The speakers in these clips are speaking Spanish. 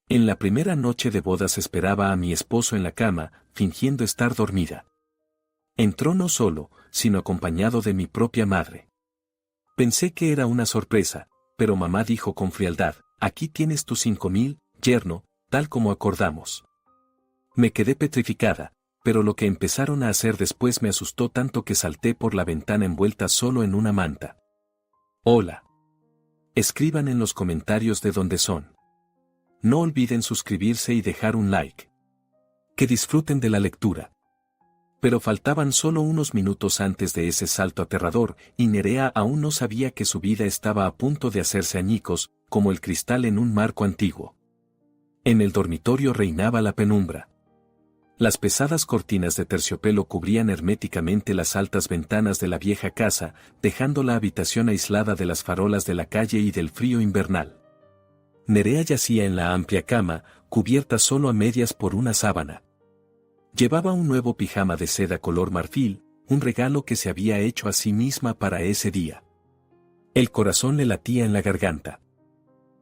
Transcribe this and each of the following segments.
En la primera noche de bodas esperaba a mi esposo en la cama, fingiendo estar dormida. Entró no solo, sino acompañado de mi propia madre. Pensé que era una sorpresa, pero mamá dijo con frialdad, aquí tienes tus 5.000, yerno, tal como acordamos. Me quedé petrificada, pero lo que empezaron a hacer después me asustó tanto que salté por la ventana envuelta solo en una manta. Hola. Escriban en los comentarios de dónde son. No olviden suscribirse y dejar un like. Que disfruten de la lectura. Pero faltaban solo unos minutos antes de ese salto aterrador, y Nerea aún no sabía que su vida estaba a punto de hacerse añicos, como el cristal en un marco antiguo. En el dormitorio reinaba la penumbra. Las pesadas cortinas de terciopelo cubrían herméticamente las altas ventanas de la vieja casa, dejando la habitación aislada de las farolas de la calle y del frío invernal. Nerea yacía en la amplia cama, cubierta solo a medias por una sábana. Llevaba un nuevo pijama de seda color marfil, un regalo que se había hecho a sí misma para ese día. El corazón le latía en la garganta.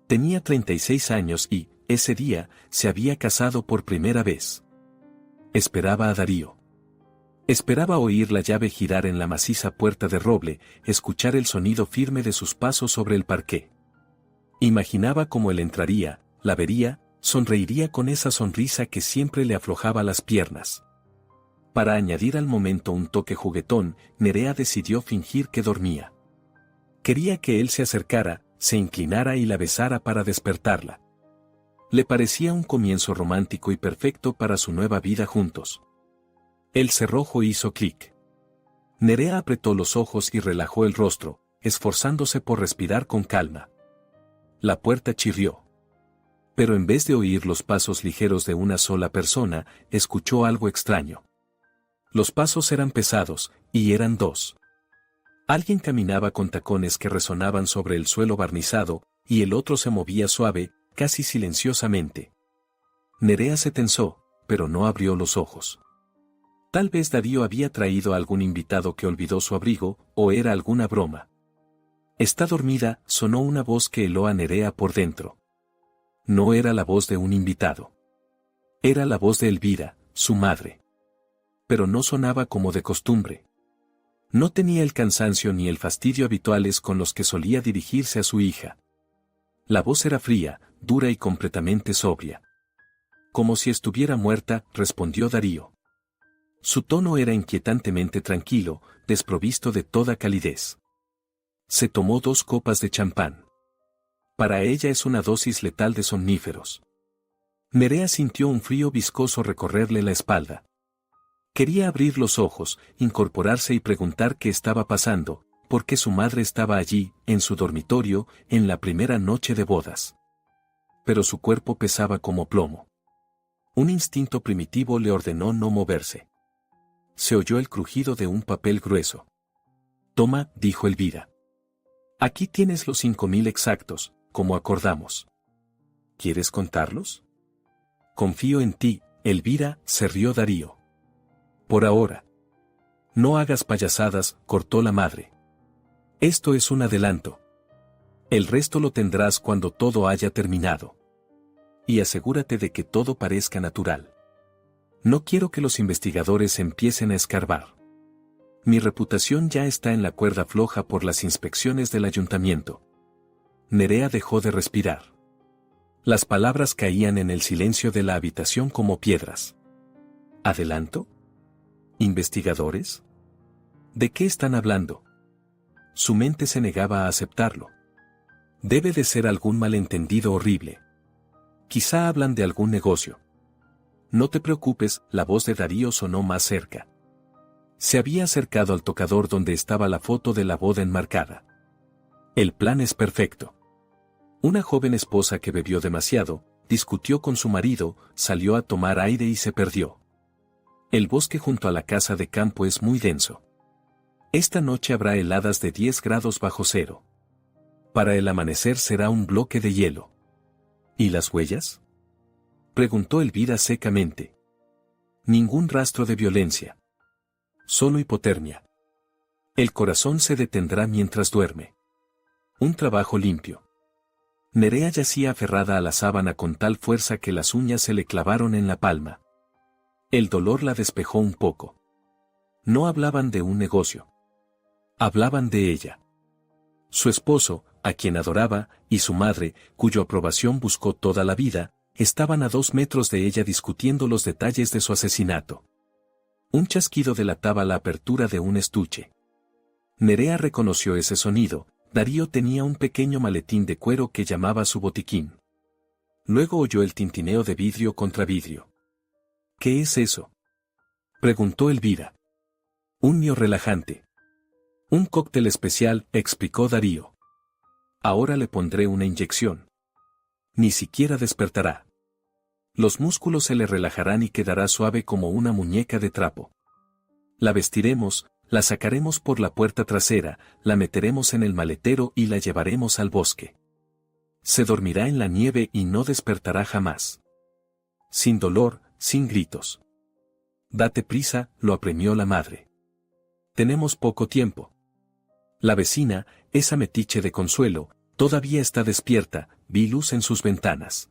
Tenía 36 años y, ese día, se había casado por primera vez. Esperaba a Darío. Esperaba oír la llave girar en la maciza puerta de roble, escuchar el sonido firme de sus pasos sobre el parqué. Imaginaba cómo él entraría, la vería, sonreiría con esa sonrisa que siempre le aflojaba las piernas. Para añadir al momento un toque juguetón, Nerea decidió fingir que dormía. Quería que él se acercara, se inclinara y la besara para despertarla. Le parecía un comienzo romántico y perfecto para su nueva vida juntos. El cerrojo hizo clic. Nerea apretó los ojos y relajó el rostro, esforzándose por respirar con calma. La puerta chirrió. Pero en vez de oír los pasos ligeros de una sola persona, escuchó algo extraño. Los pasos eran pesados, y eran dos. Alguien caminaba con tacones que resonaban sobre el suelo barnizado, y el otro se movía suave, casi silenciosamente. Nerea se tensó, pero no abrió los ojos. Tal vez Darío había traído a algún invitado que olvidó su abrigo, o era alguna broma. «Está dormida», sonó una voz que heló a Nerea por dentro. No era la voz de un invitado. Era la voz de Elvira, su madre. Pero no sonaba como de costumbre. No tenía el cansancio ni el fastidio habituales con los que solía dirigirse a su hija. La voz era fría, dura y completamente sobria. «Como si estuviera muerta», respondió Darío. Su tono era inquietantemente tranquilo, desprovisto de toda calidez. Se tomó 2 copas de champán. Para ella es una dosis letal de somníferos. Nerea sintió un frío viscoso recorrerle la espalda. Quería abrir los ojos, incorporarse y preguntar qué estaba pasando, por qué su madre estaba allí, en su dormitorio, en la primera noche de bodas. Pero su cuerpo pesaba como plomo. Un instinto primitivo le ordenó no moverse. Se oyó el crujido de un papel grueso. «Toma», dijo Elvira. «Aquí tienes los 5.000 exactos, como acordamos. ¿Quieres contarlos?» «Confío en ti», Elvira, se rió Darío. «Por ahora». «No hagas payasadas», cortó la madre. «Esto es un adelanto. El resto lo tendrás cuando todo haya terminado. Y asegúrate de que todo parezca natural. No quiero que los investigadores empiecen a escarbar. Mi reputación ya está en la cuerda floja por las inspecciones del ayuntamiento». Nerea dejó de respirar. Las palabras caían en el silencio de la habitación como piedras. ¿Adelanto? ¿Investigadores? ¿De qué están hablando? Su mente se negaba a aceptarlo. Debe de ser algún malentendido horrible. Quizá hablan de algún negocio. «No te preocupes», la voz de Darío sonó más cerca. Se había acercado al tocador donde estaba la foto de la boda enmarcada. «El plan es perfecto». Una joven esposa que bebió demasiado, discutió con su marido, salió a tomar aire y se perdió. El bosque junto a la casa de campo es muy denso. Esta noche habrá heladas de 10 grados bajo cero. Para el amanecer será un bloque de hielo. ¿Y las huellas?, preguntó Elvira secamente. Ningún rastro de violencia. Solo hipotermia. El corazón se detendrá mientras duerme. Un trabajo limpio. Nerea yacía aferrada a la sábana con tal fuerza que las uñas se le clavaron en la palma. El dolor la despejó un poco. No hablaban de un negocio. Hablaban de ella. Su esposo, a quien adoraba, y su madre, cuya aprobación buscó toda la vida, estaban a 2 metros de ella discutiendo los detalles de su asesinato. Un chasquido delataba la apertura de un estuche. Nerea reconoció ese sonido. Darío tenía un pequeño maletín de cuero que llamaba su botiquín. Luego oyó el tintineo de vidrio contra vidrio. ¿Qué es eso?, preguntó Elvira. Un mio relajante. Un cóctel especial, explicó Darío. Ahora le pondré una inyección. Ni siquiera despertará. Los músculos se le relajarán y quedará suave como una muñeca de trapo. La vestiremos, la sacaremos por la puerta trasera, la meteremos en el maletero y la llevaremos al bosque. Se dormirá en la nieve y no despertará jamás. Sin dolor, sin gritos. Date prisa, lo apremió la madre. Tenemos poco tiempo. La vecina, esa metiche de Consuelo, todavía está despierta, vi luz en sus ventanas.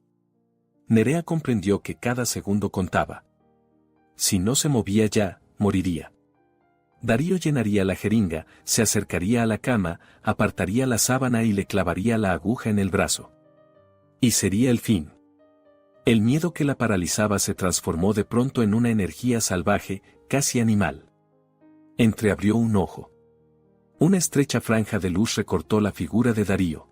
Nerea comprendió que cada segundo contaba. Si no se movía ya, moriría. Darío llenaría la jeringa, se acercaría a la cama, apartaría la sábana y le clavaría la aguja en el brazo. Y sería el fin. El miedo que la paralizaba se transformó de pronto en una energía salvaje, casi animal. Entreabrió un ojo. Una estrecha franja de luz recortó la figura de Darío.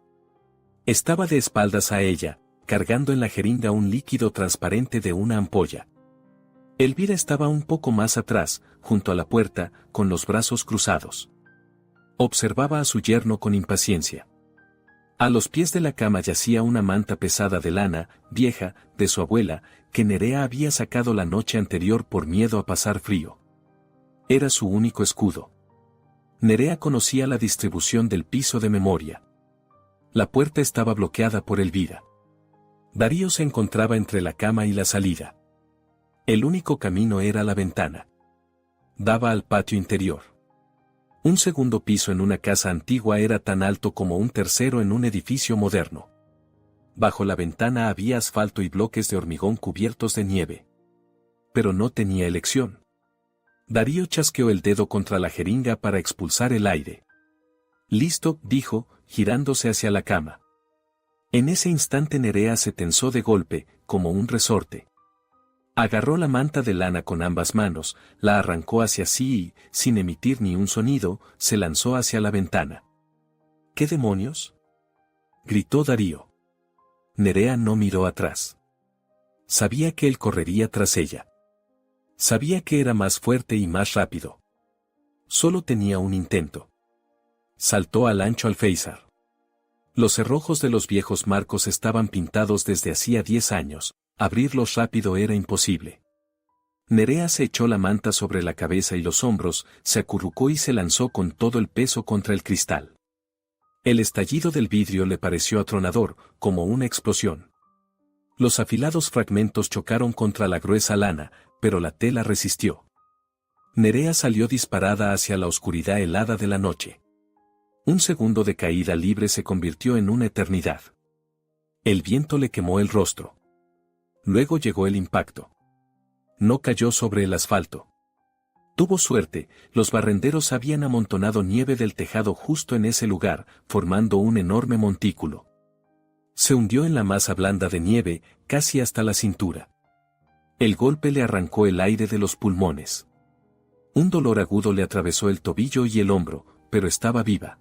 Estaba de espaldas a ella, cargando en la jeringa un líquido transparente de una ampolla. Elvira estaba un poco más atrás, junto a la puerta, con los brazos cruzados. Observaba a su yerno con impaciencia. A los pies de la cama yacía una manta pesada de lana, vieja, de su abuela, que Nerea había sacado la noche anterior por miedo a pasar frío. Era su único escudo. Nerea conocía la distribución del piso de memoria. La puerta estaba bloqueada por Elvira. Darío se encontraba entre la cama y la salida. El único camino era la ventana. Daba al patio interior. Un segundo piso en una casa antigua era tan alto como un tercero en un edificio moderno. Bajo la ventana había asfalto y bloques de hormigón cubiertos de nieve. Pero no tenía elección. Darío chasqueó el dedo contra la jeringa para expulsar el aire. Listo, dijo, girándose hacia la cama. En ese instante Nerea se tensó de golpe, como un resorte. Agarró la manta de lana con ambas manos, la arrancó hacia sí y, sin emitir ni un sonido, se lanzó hacia la ventana. ¿Qué demonios?, gritó Darío. Nerea no miró atrás. Sabía que él correría tras ella. Sabía que era más fuerte y más rápido. Solo tenía un intento. Saltó al ancho alféizar. Los cerrojos de los viejos marcos estaban pintados desde hacía 10 años. Abrirlos rápido era imposible. Nerea se echó la manta sobre la cabeza y los hombros, se acurrucó y se lanzó con todo el peso contra el cristal. El estallido del vidrio le pareció atronador, como una explosión. Los afilados fragmentos chocaron contra la gruesa lana, pero la tela resistió. Nerea salió disparada hacia la oscuridad helada de la noche. Un segundo de caída libre se convirtió en una eternidad. El viento le quemó el rostro. Luego llegó el impacto. No cayó sobre el asfalto. Tuvo suerte, los barrenderos habían amontonado nieve del tejado justo en ese lugar, formando un enorme montículo. Se hundió en la masa blanda de nieve, casi hasta la cintura. El golpe le arrancó el aire de los pulmones. Un dolor agudo le atravesó el tobillo y el hombro, pero estaba viva.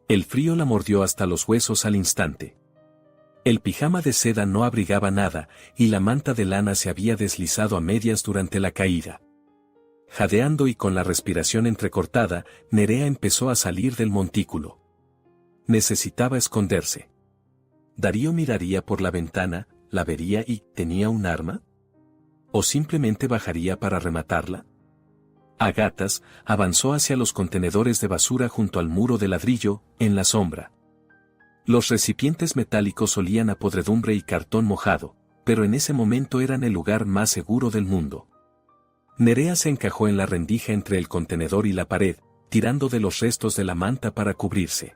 El frío la mordió hasta los huesos al instante. El pijama de seda no abrigaba nada, y la manta de lana se había deslizado a medias durante la caída. Jadeando y con la respiración entrecortada, Nerea empezó a salir del montículo. Necesitaba esconderse. Darío miraría por la ventana, la vería y ¿tenía un arma? ¿O simplemente bajaría para rematarla? A gatas, avanzó hacia los contenedores de basura junto al muro de ladrillo, en la sombra. Los recipientes metálicos olían a podredumbre y cartón mojado, pero en ese momento eran el lugar más seguro del mundo. Nerea se encajó en la rendija entre el contenedor y la pared, tirando de los restos de la manta para cubrirse.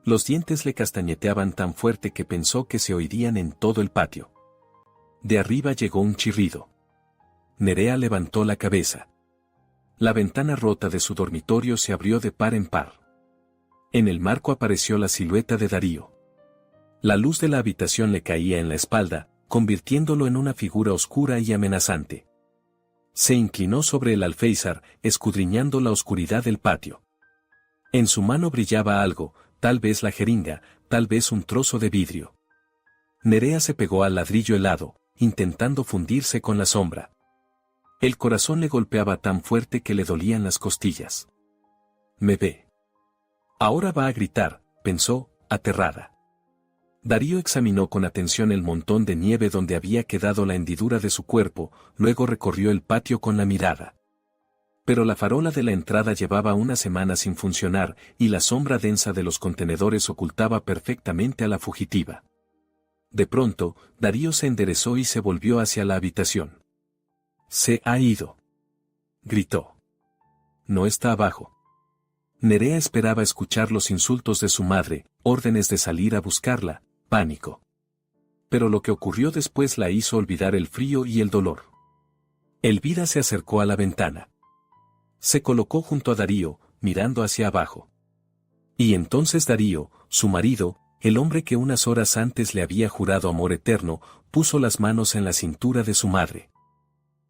Los dientes le castañeteaban tan fuerte que pensó que se oirían en todo el patio. De arriba llegó un chirrido. Nerea levantó la cabeza. La ventana rota de su dormitorio se abrió de par en par. En el marco apareció la silueta de Darío. La luz de la habitación le caía en la espalda, convirtiéndolo en una figura oscura y amenazante. Se inclinó sobre el alféizar, escudriñando la oscuridad del patio. En su mano brillaba algo, tal vez la jeringa, tal vez un trozo de vidrio. Nerea se pegó al ladrillo helado, intentando fundirse con la sombra. El corazón le golpeaba tan fuerte que le dolían las costillas. Me ve. Ahora va a gritar, pensó, aterrada. Darío examinó con atención el montón de nieve donde había quedado la hendidura de su cuerpo, luego recorrió el patio con la mirada. Pero la farola de la entrada llevaba una semana sin funcionar y la sombra densa de los contenedores ocultaba perfectamente a la fugitiva. De pronto, Darío se enderezó y se volvió hacia la habitación. «Se ha ido», gritó. «No está abajo». Nerea esperaba escuchar los insultos de su madre, órdenes de salir a buscarla, pánico. Pero lo que ocurrió después la hizo olvidar el frío y el dolor. Elvira se acercó a la ventana. Se colocó junto a Darío, mirando hacia abajo. Y entonces Darío, su marido, el hombre que unas horas antes le había jurado amor eterno, puso las manos en la cintura de su madre.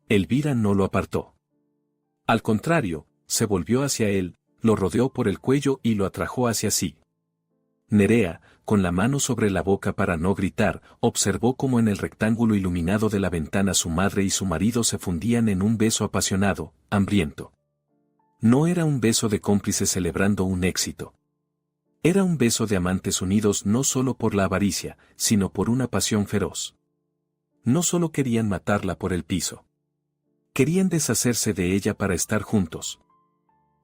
Elvira no lo apartó. Al contrario, se volvió hacia él, lo rodeó por el cuello y lo atrajo hacia sí. Nerea, con la mano sobre la boca para no gritar, observó cómo en el rectángulo iluminado de la ventana su madre y su marido se fundían en un beso apasionado, hambriento. No era un beso de cómplices celebrando un éxito. Era un beso de amantes unidos no solo por la avaricia, sino por una pasión feroz. No solo querían matarla por el piso. Querían deshacerse de ella para estar juntos.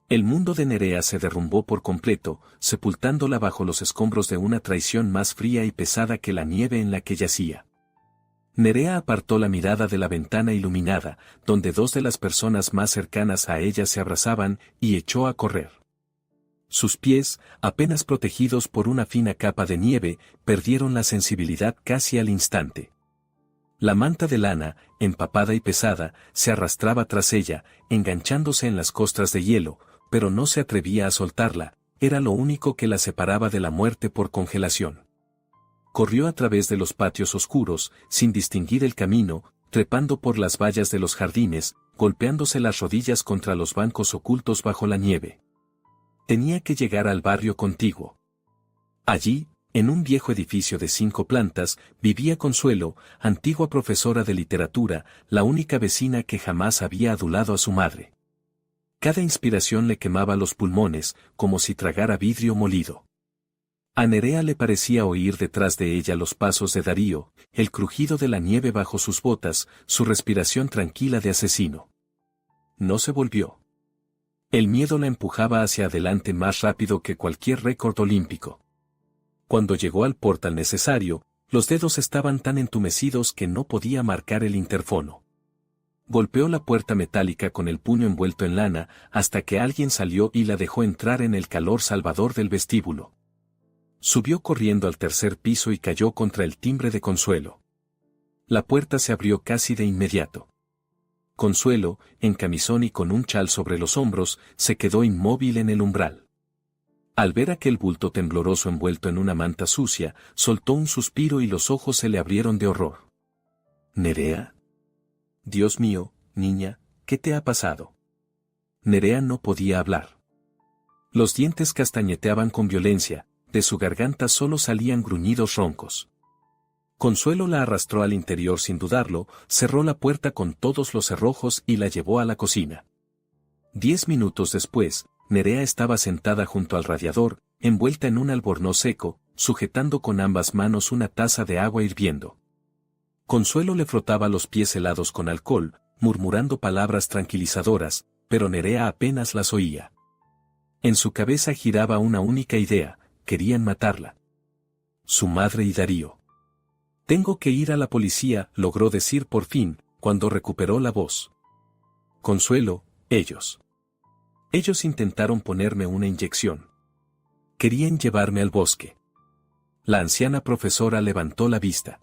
El mundo de Nerea se derrumbó por completo, sepultándola bajo los escombros de una traición más fría y pesada que la nieve en la que yacía. Nerea apartó la mirada de la ventana iluminada, donde dos de las personas más cercanas a ella se abrazaban, y echó a correr. Sus pies, apenas protegidos por una fina capa de nieve, perdieron la sensibilidad casi al instante. La manta de lana, empapada y pesada, se arrastraba tras ella, enganchándose en las costras de hielo, pero no se atrevía a soltarla, era lo único que la separaba de la muerte por congelación. Corrió a través de los patios oscuros, sin distinguir el camino, trepando por las vallas de los jardines, golpeándose las rodillas contra los bancos ocultos bajo la nieve. Tenía que llegar al barrio contiguo. Allí, en un viejo edificio de 5 plantas, vivía Consuelo, antigua profesora de literatura, la única vecina que jamás había adulado a su madre. Cada inspiración le quemaba los pulmones, como si tragara vidrio molido. A Nerea le parecía oír detrás de ella los pasos de Darío, el crujido de la nieve bajo sus botas, su respiración tranquila de asesino. No se volvió. El miedo la empujaba hacia adelante más rápido que cualquier récord olímpico. Cuando llegó al portal necesario, los dedos estaban tan entumecidos que no podía marcar el interfono. Golpeó la puerta metálica con el puño envuelto en lana, hasta que alguien salió y la dejó entrar en el calor salvador del vestíbulo. Subió corriendo al 3er piso y cayó contra el timbre de Consuelo. La puerta se abrió casi de inmediato. Consuelo, en camisón y con un chal sobre los hombros, se quedó inmóvil en el umbral. Al ver aquel bulto tembloroso envuelto en una manta sucia, soltó un suspiro y los ojos se le abrieron de horror. ¿Nerea? Dios mío, niña, ¿qué te ha pasado? Nerea no podía hablar. Los dientes castañeteaban con violencia, de su garganta solo salían gruñidos roncos. Consuelo la arrastró al interior sin dudarlo, cerró la puerta con todos los cerrojos y la llevó a la cocina. 10 minutos después, Nerea estaba sentada junto al radiador, envuelta en un albornoz seco, sujetando con ambas manos una taza de agua hirviendo. Consuelo le frotaba los pies helados con alcohol, murmurando palabras tranquilizadoras, pero Nerea apenas las oía. En su cabeza giraba una única idea: querían matarla. Su madre y Darío. «Tengo que ir a la policía», logró decir por fin, cuando recuperó la voz. «Consuelo, ellos intentaron ponerme una inyección. Querían llevarme al bosque. La anciana profesora levantó la vista.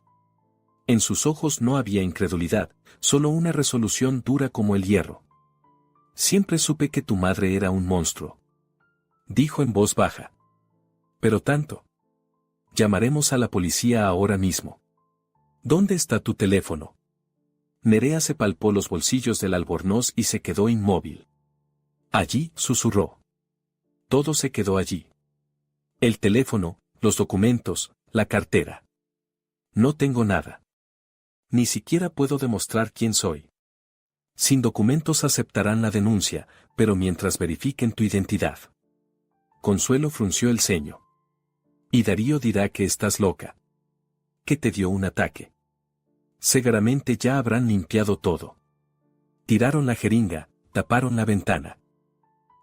En sus ojos no había incredulidad, solo una resolución dura como el hierro. Siempre supe que tu madre era un monstruo. Dijo en voz baja. Pero tanto. Llamaremos a la policía ahora mismo. ¿Dónde está tu teléfono? Nerea se palpó los bolsillos del albornoz y se quedó inmóvil. Allí, susurró. Todo se quedó allí. El teléfono, los documentos, la cartera. No tengo nada. Ni siquiera puedo demostrar quién soy. Sin documentos aceptarán la denuncia, pero mientras verifiquen tu identidad. Consuelo frunció el ceño. Y Darío dirá que estás loca. Que te dio un ataque. Seguramente ya habrán limpiado todo. Tiraron la jeringa, taparon la ventana.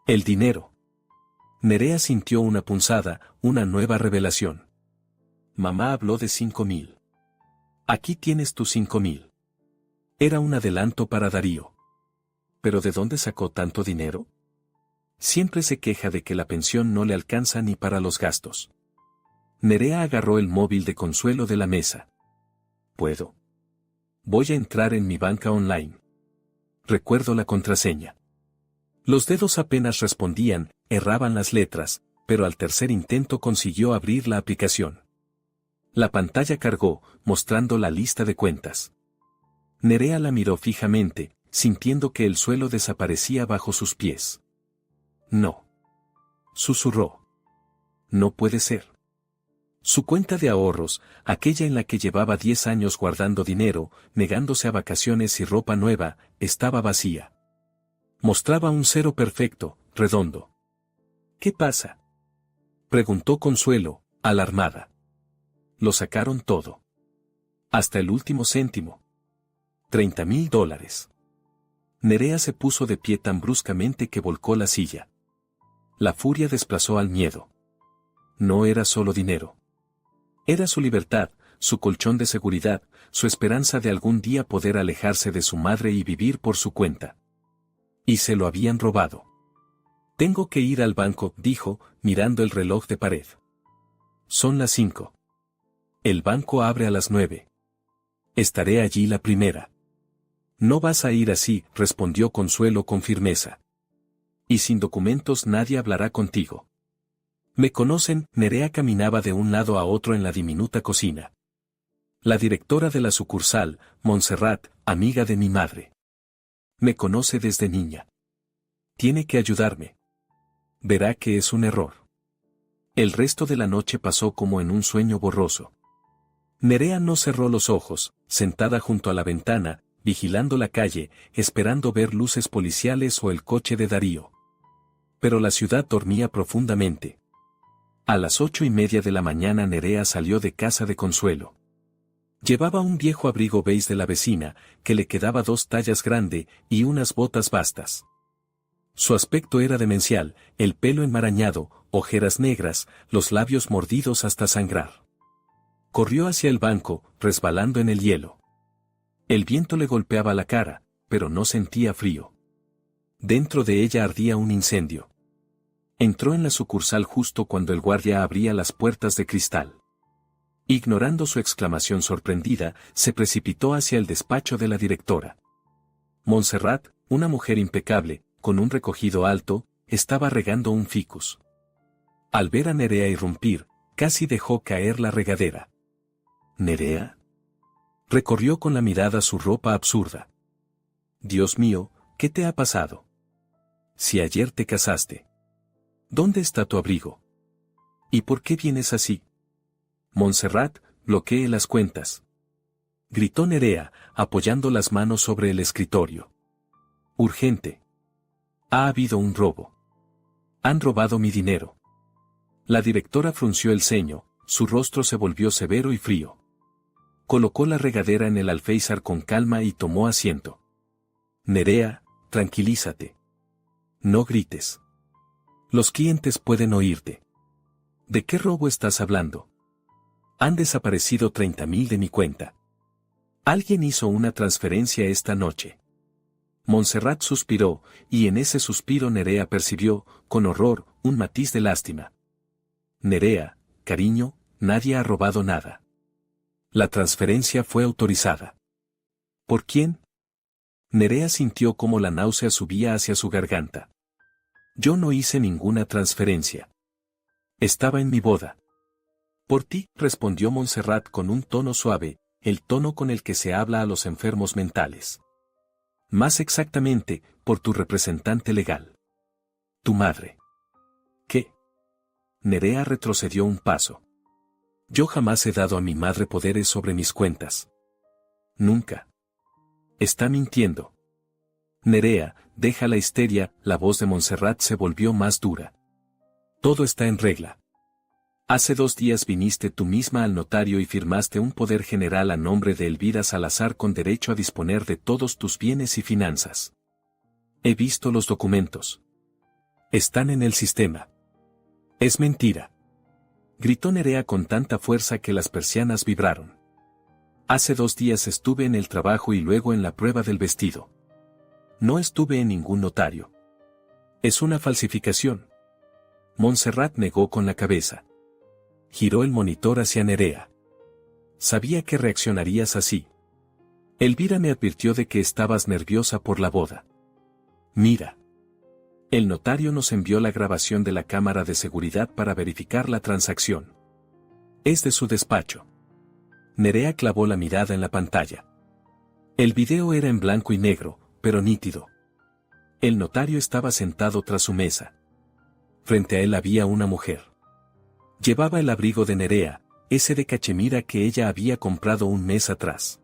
El dinero. Nerea sintió una punzada, una nueva revelación. Mamá habló de 5.000. Aquí tienes tus 5.000. Era un adelanto para Darío. ¿Pero de dónde sacó tanto dinero? Siempre se queja de que la pensión no le alcanza ni para los gastos. Nerea agarró el móvil de Consuelo de la mesa. ¿Puedo? Voy a entrar en mi banca online. Recuerdo la contraseña. Los dedos apenas respondían, erraban las letras, pero al tercer intento consiguió abrir la aplicación. La pantalla cargó, mostrando la lista de cuentas. Nerea la miró fijamente, sintiendo que el suelo desaparecía bajo sus pies. No. Susurró. No puede ser. Su cuenta de ahorros, aquella en la que llevaba 10 años guardando dinero, negándose a vacaciones y ropa nueva, estaba vacía. Mostraba un cero perfecto, redondo. ¿Qué pasa? Preguntó Consuelo, alarmada. Lo sacaron todo. Hasta el último céntimo. $30.000. Nerea se puso de pie tan bruscamente que volcó la silla. La furia desplazó al miedo. No era solo dinero. Era su libertad, su colchón de seguridad, su esperanza de algún día poder alejarse de su madre y vivir por su cuenta. Y se lo habían robado. Tengo que ir al banco, dijo, mirando el reloj de pared. Son las 5. El banco abre a las 9. Estaré allí la primera. No vas a ir así, respondió Consuelo con firmeza. Y sin documentos nadie hablará contigo. Me conocen, Nerea caminaba de un lado a otro en la diminuta cocina. La directora de la sucursal, Montserrat, amiga de mi madre. Me conoce desde niña. Tiene que ayudarme. Verá que es un error. El resto de la noche pasó como en un sueño borroso. Nerea no cerró los ojos, sentada junto a la ventana, vigilando la calle, esperando ver luces policiales o el coche de Darío. Pero la ciudad dormía profundamente. A las 8:30 de la mañana Nerea salió de casa de Consuelo. Llevaba un viejo abrigo beige de la vecina, que le quedaba 2 tallas grande, y unas botas bastas. Su aspecto era demencial, el pelo enmarañado, ojeras negras, los labios mordidos hasta sangrar. Corrió hacia el banco, resbalando en el hielo. El viento le golpeaba la cara, pero no sentía frío. Dentro de ella ardía un incendio. Entró en la sucursal justo cuando el guardia abría las puertas de cristal. Ignorando su exclamación sorprendida, se precipitó hacia el despacho de la directora. Montserrat, una mujer impecable, con un recogido alto, estaba regando un ficus. Al ver a Nerea irrumpir, casi dejó caer la regadera. ¿Nerea? Recorrió con la mirada su ropa absurda. Dios mío, ¿qué te ha pasado? Si ayer te casaste. ¿Dónde está tu abrigo? ¿Y por qué vienes así? Montserrat, bloquee las cuentas. Gritó Nerea, apoyando las manos sobre el escritorio. Urgente. Ha habido un robo. Han robado mi dinero. La directora frunció el ceño, su rostro se volvió severo y frío. Colocó la regadera en el alféizar con calma y tomó asiento. Nerea, tranquilízate. No grites. Los clientes pueden oírte. ¿De qué robo estás hablando? Han desaparecido 30.000 de mi cuenta. Alguien hizo una transferencia esta noche. Montserrat suspiró, y en ese suspiro Nerea percibió, con horror, un matiz de lástima. Nerea, cariño, nadie ha robado nada. La transferencia fue autorizada. ¿Por quién? Nerea sintió cómo la náusea subía hacia su garganta. Yo no hice ninguna transferencia. Estaba en mi boda. Por ti, respondió Montserrat con un tono suave, el tono con el que se habla a los enfermos mentales. Más exactamente, por tu representante legal. Tu madre. ¿Qué? Nerea retrocedió un paso. Yo jamás he dado a mi madre poderes sobre mis cuentas. Nunca. Está mintiendo. Nerea, deja la histeria, la voz de Montserrat se volvió más dura. Todo está en regla. Hace 2 días viniste tú misma al notario y firmaste un poder general a nombre de Elvira Salazar con derecho a disponer de todos tus bienes y finanzas. He visto los documentos. Están en el sistema. Es mentira. Gritó Nerea con tanta fuerza que las persianas vibraron. Hace 2 días estuve en el trabajo y luego en la prueba del vestido. No estuve en ningún notario. Es una falsificación. Montserrat negó con la cabeza. Giró el monitor hacia Nerea. Sabía que reaccionarías así. Elvira me advirtió de que estabas nerviosa por la boda. Mira. El notario nos envió la grabación de la cámara de seguridad para verificar la transacción. Es de su despacho. Nerea clavó la mirada en la pantalla. El video era en blanco y negro, pero nítido. El notario estaba sentado tras su mesa. Frente a él había una mujer. Llevaba el abrigo de Nerea, ese de cachemira que ella había comprado un mes atrás.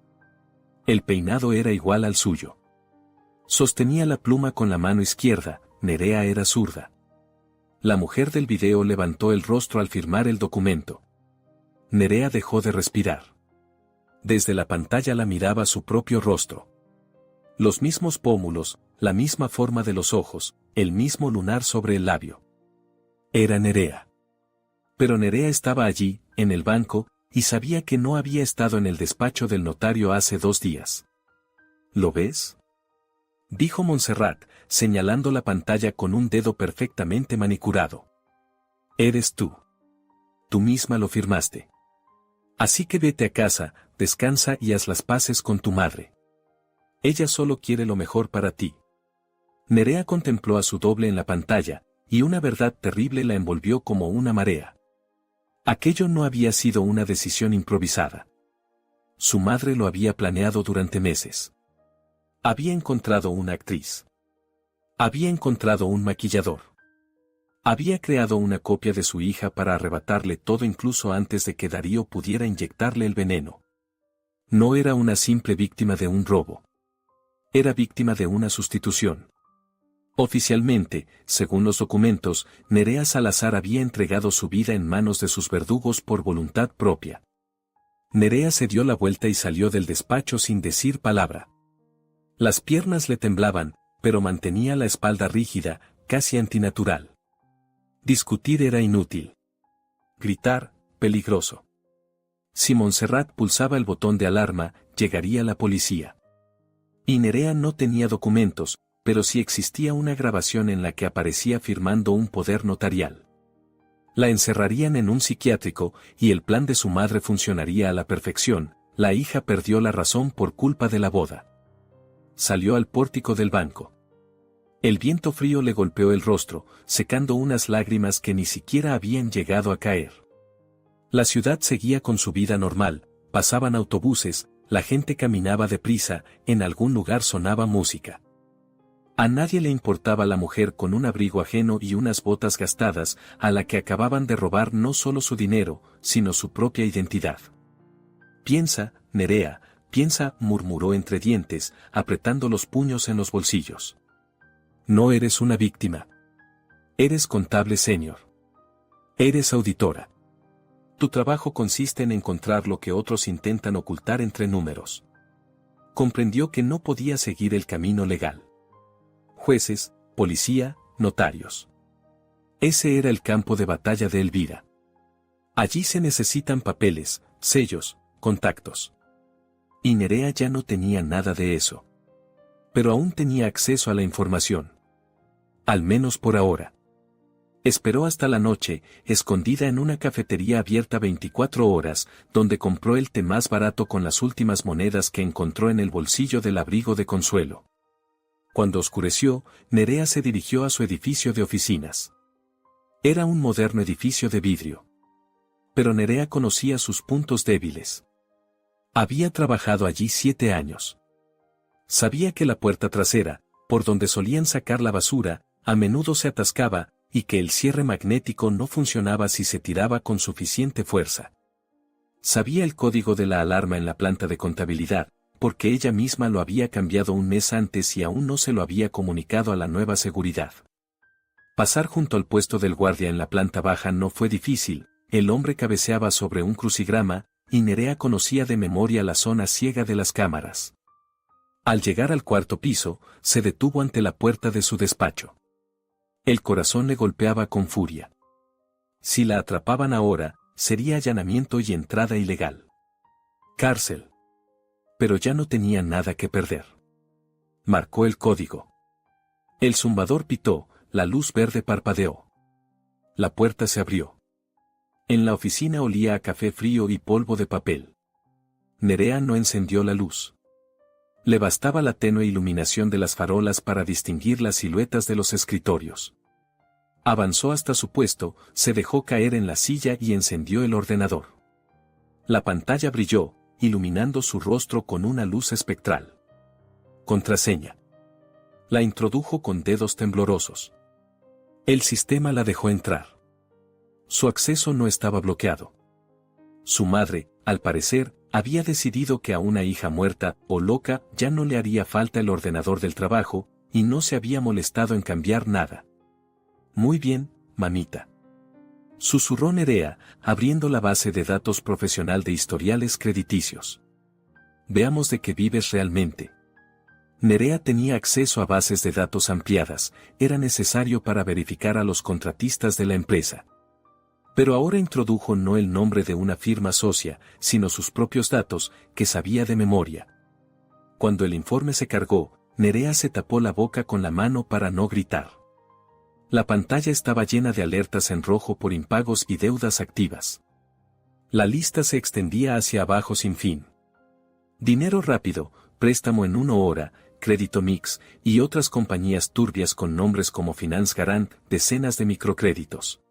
El peinado era igual al suyo. Sostenía la pluma con la mano izquierda, Nerea era zurda. La mujer del video levantó el rostro al firmar el documento. Nerea dejó de respirar. Desde la pantalla la miraba su propio rostro. Los mismos pómulos, la misma forma de los ojos, el mismo lunar sobre el labio. Era Nerea. Pero Nerea estaba allí, en el banco, y sabía que no había estado en el despacho del notario hace 2 días. ¿Lo ves? Dijo Montserrat, señalando la pantalla con un dedo perfectamente manicurado. Eres tú. Tú misma lo firmaste. Así que vete a casa, descansa y haz las paces con tu madre. Ella solo quiere lo mejor para ti. Nerea contempló a su doble en la pantalla, y una verdad terrible la envolvió como una marea. Aquello no había sido una decisión improvisada. Su madre lo había planeado durante meses. Había encontrado una actriz. Había encontrado un maquillador. Había creado una copia de su hija para arrebatarle todo incluso antes de que Darío pudiera inyectarle el veneno. No era una simple víctima de un robo. Era víctima de una sustitución. Oficialmente, según los documentos, Nerea Salazar había entregado su vida en manos de sus verdugos por voluntad propia. Nerea se dio la vuelta y salió del despacho sin decir palabra. Las piernas le temblaban, pero mantenía la espalda rígida, casi antinatural. Discutir era inútil. Gritar, peligroso. Si Montserrat pulsaba el botón de alarma, llegaría la policía. Y Nerea no tenía documentos, pero sí existía una grabación en la que aparecía firmando un poder notarial. La encerrarían en un psiquiátrico, y el plan de su madre funcionaría a la perfección. La hija perdió la razón por culpa de la boda. Salió al pórtico del banco. El viento frío le golpeó el rostro, secando unas lágrimas que ni siquiera habían llegado a caer. La ciudad seguía con su vida normal, pasaban autobuses, la gente caminaba deprisa, en algún lugar sonaba música. A nadie le importaba la mujer con un abrigo ajeno y unas botas gastadas, a la que acababan de robar no solo su dinero, sino su propia identidad. Piensa, Nerea, piensa, murmuró entre dientes, apretando los puños en los bolsillos. No eres una víctima. Eres contable senior. Eres auditora. Tu trabajo consiste en encontrar lo que otros intentan ocultar entre números. Comprendió que no podía seguir el camino legal. Jueces, policía, notarios. Ese era el campo de batalla de Elvira. Allí se necesitan papeles, sellos, contactos. Y Nerea ya no tenía nada de eso. Pero aún tenía acceso a la información. Al menos por ahora. Esperó hasta la noche, escondida en una cafetería abierta 24 horas, donde compró el té más barato con las últimas monedas que encontró en el bolsillo del abrigo de Consuelo. Cuando oscureció, Nerea se dirigió a su edificio de oficinas. Era un moderno edificio de vidrio. Pero Nerea conocía sus puntos débiles. Había trabajado allí 7 años. Sabía que la puerta trasera, por donde solían sacar la basura, a menudo se atascaba, y que el cierre magnético no funcionaba si se tiraba con suficiente fuerza. Sabía el código de la alarma en la planta de contabilidad, porque ella misma lo había cambiado un mes antes y aún no se lo había comunicado a la nueva seguridad. Pasar junto al puesto del guardia en la planta baja no fue difícil, el hombre cabeceaba sobre un crucigrama, y Nerea conocía de memoria la zona ciega de las cámaras. Al llegar al 4º piso, se detuvo ante la puerta de su despacho. El corazón le golpeaba con furia. Si la atrapaban ahora, sería allanamiento y entrada ilegal. Cárcel. Pero ya no tenía nada que perder. Marcó el código. El zumbador pitó, la luz verde parpadeó. La puerta se abrió. En la oficina olía a café frío y polvo de papel. Nerea no encendió la luz. Le bastaba la tenue iluminación de las farolas para distinguir las siluetas de los escritorios. Avanzó hasta su puesto, se dejó caer en la silla y encendió el ordenador. La pantalla brilló, iluminando su rostro con una luz espectral. Contraseña. La introdujo con dedos temblorosos. El sistema la dejó entrar. Su acceso no estaba bloqueado. Su madre, al parecer, había decidido que a una hija muerta o loca ya no le haría falta el ordenador del trabajo, y no se había molestado en cambiar nada. Muy bien, mamita. Susurró Nerea, abriendo la base de datos profesional de historiales crediticios. Veamos de qué vives realmente. Nerea tenía acceso a bases de datos ampliadas, era necesario para verificar a los contratistas de la empresa. Pero ahora introdujo no el nombre de una firma socia, sino sus propios datos, que sabía de memoria. Cuando el informe se cargó, Nerea se tapó la boca con la mano para no gritar. La pantalla estaba llena de alertas en rojo por impagos y deudas activas. La lista se extendía hacia abajo sin fin. Dinero rápido, préstamo en 1 hora, Crédito Mix, y otras compañías turbias con nombres como Finance Garant, decenas de microcréditos.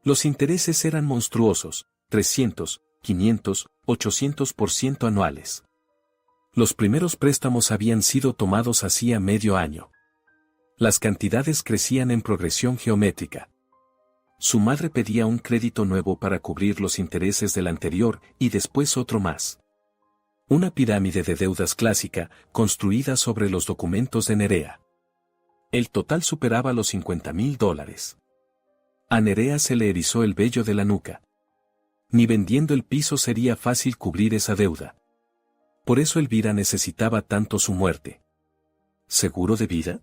Los intereses eran monstruosos, 300, 500, 800% anuales. Los primeros préstamos habían sido tomados hacía medio año. Las cantidades crecían en progresión geométrica. Su madre pedía un crédito nuevo para cubrir los intereses del anterior y después otro más. Una pirámide de deudas clásica, construida sobre los documentos de Nerea. El total superaba los $50,000. A Nerea se le erizó el vello de la nuca. Ni vendiendo el piso sería fácil cubrir esa deuda. Por eso Elvira necesitaba tanto su muerte. ¿Seguro de vida?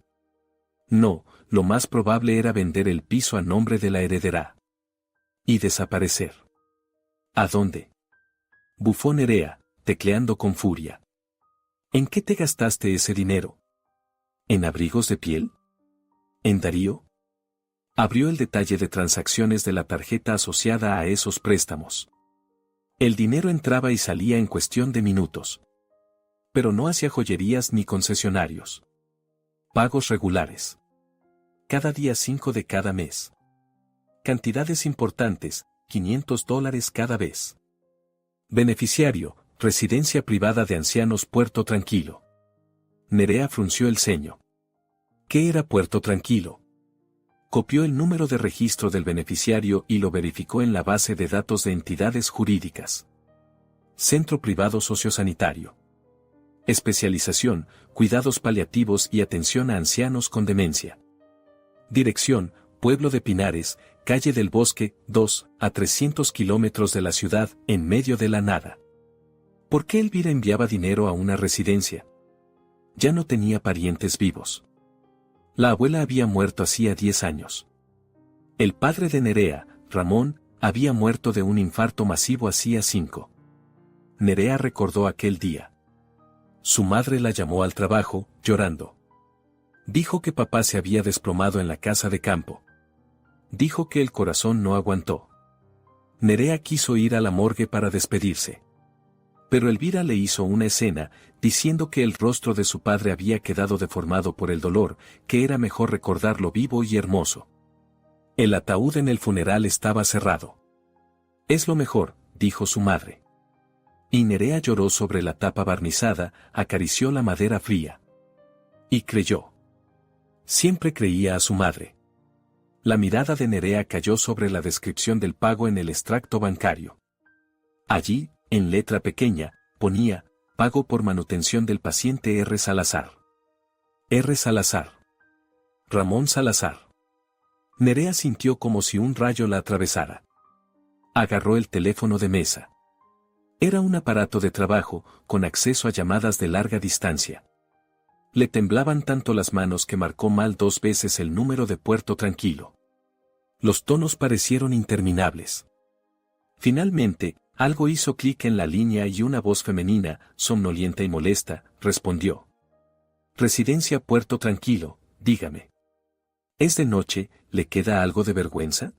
No, lo más probable era vender el piso a nombre de la heredera. Y desaparecer. ¿A dónde? Bufó Nerea, tecleando con furia. ¿En qué te gastaste ese dinero? ¿En abrigos de piel? ¿En Darío? Abrió el detalle de transacciones de la tarjeta asociada a esos préstamos. El dinero entraba y salía en cuestión de minutos. Pero no hacia joyerías ni concesionarios. Pagos regulares. Cada día 5 de cada mes. Cantidades importantes, $500 cada vez. Beneficiario, Residencia Privada de Ancianos Puerto Tranquilo. Nerea frunció el ceño. ¿Qué era Puerto Tranquilo? Copió el número de registro del beneficiario y lo verificó en la base de datos de entidades jurídicas. Centro Privado Sociosanitario. Especialización, cuidados paliativos y atención a ancianos con demencia. Dirección, Pueblo de Pinares, Calle del Bosque, 2, a 300 kilómetros de la ciudad, en medio de la nada. ¿Por qué Elvira enviaba dinero a una residencia? Ya no tenía parientes vivos. La abuela había muerto hacía 10 años. El padre de Nerea, Ramón, había muerto de un infarto masivo hacía 5. Nerea recordó aquel día. Su madre la llamó al trabajo, llorando. Dijo que papá se había desplomado en la casa de campo. Dijo que el corazón no aguantó. Nerea quiso ir a la morgue para despedirse. Pero Elvira le hizo una escena, diciendo que el rostro de su padre había quedado deformado por el dolor, que era mejor recordarlo vivo y hermoso. El ataúd en el funeral estaba cerrado. Es lo mejor, dijo su madre. Y Nerea lloró sobre la tapa barnizada, acarició la madera fría. Y creyó. Siempre creía a su madre. La mirada de Nerea cayó sobre la descripción del pago en el extracto bancario. Allí, en letra pequeña, ponía, pago por manutención del paciente R. Salazar. R. Salazar. Ramón Salazar. Nerea sintió como si un rayo la atravesara. Agarró el teléfono de mesa. Era un aparato de trabajo, con acceso a llamadas de larga distancia. Le temblaban tanto las manos que marcó mal 2 veces el número de Puerto Tranquilo. Los tonos parecieron interminables. Finalmente, algo hizo clic en la línea y una voz femenina, somnolienta y molesta, respondió. Residencia Puerto Tranquilo, dígame. ¿Es de noche, le queda algo de vergüenza?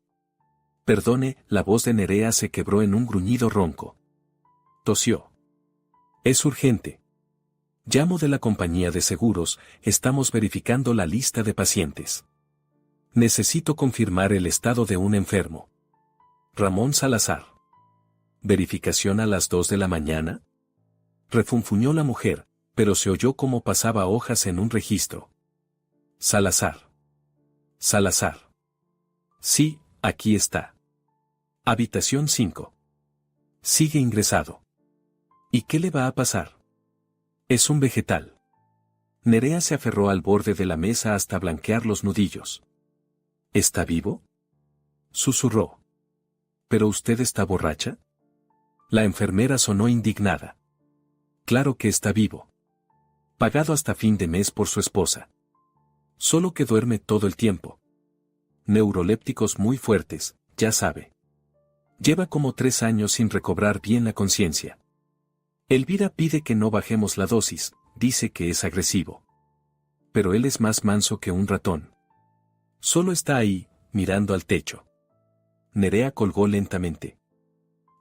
Perdone, la voz de Nerea se quebró en un gruñido ronco. Tosió. Es urgente. Llamo de la compañía de seguros, estamos verificando la lista de pacientes. Necesito confirmar el estado de un enfermo. Ramón Salazar. ¿Verificación a las 2 de la mañana? Refunfuñó la mujer, pero se oyó como pasaba hojas en un registro. Salazar. Salazar. Sí, aquí está. Habitación 5. Sigue ingresado. ¿Y qué le va a pasar? Es un vegetal. Nerea se aferró al borde de la mesa hasta blanquear los nudillos. ¿Está vivo? Susurró. ¿Pero usted está borracha? La enfermera sonó indignada. Claro que está vivo. Pagado hasta fin de mes por su esposa. Solo que duerme todo el tiempo. Neurolépticos muy fuertes, ya sabe. Lleva como 3 años sin recobrar bien la conciencia. Elvira pide que no bajemos la dosis, dice que es agresivo. Pero él es más manso que un ratón. Solo está ahí, mirando al techo. Nerea colgó lentamente.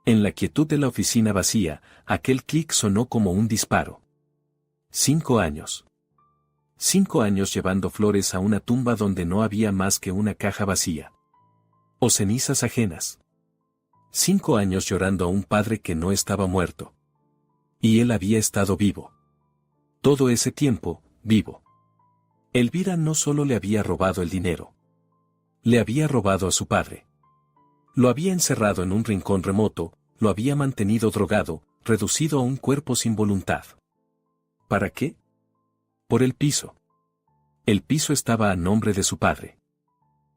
En la quietud de la oficina vacía, aquel clic sonó como un disparo. 5 años. 5 años llevando flores a una tumba donde no había más que una caja vacía. O cenizas ajenas. 5 años llorando a un padre que no estaba muerto. Y él había estado vivo. Todo ese tiempo, vivo. Elvira no solo le había robado el dinero. Le había robado a su padre. Lo había encerrado en un rincón remoto, lo había mantenido drogado, reducido a un cuerpo sin voluntad. ¿Para qué? Por el piso. El piso estaba a nombre de su padre.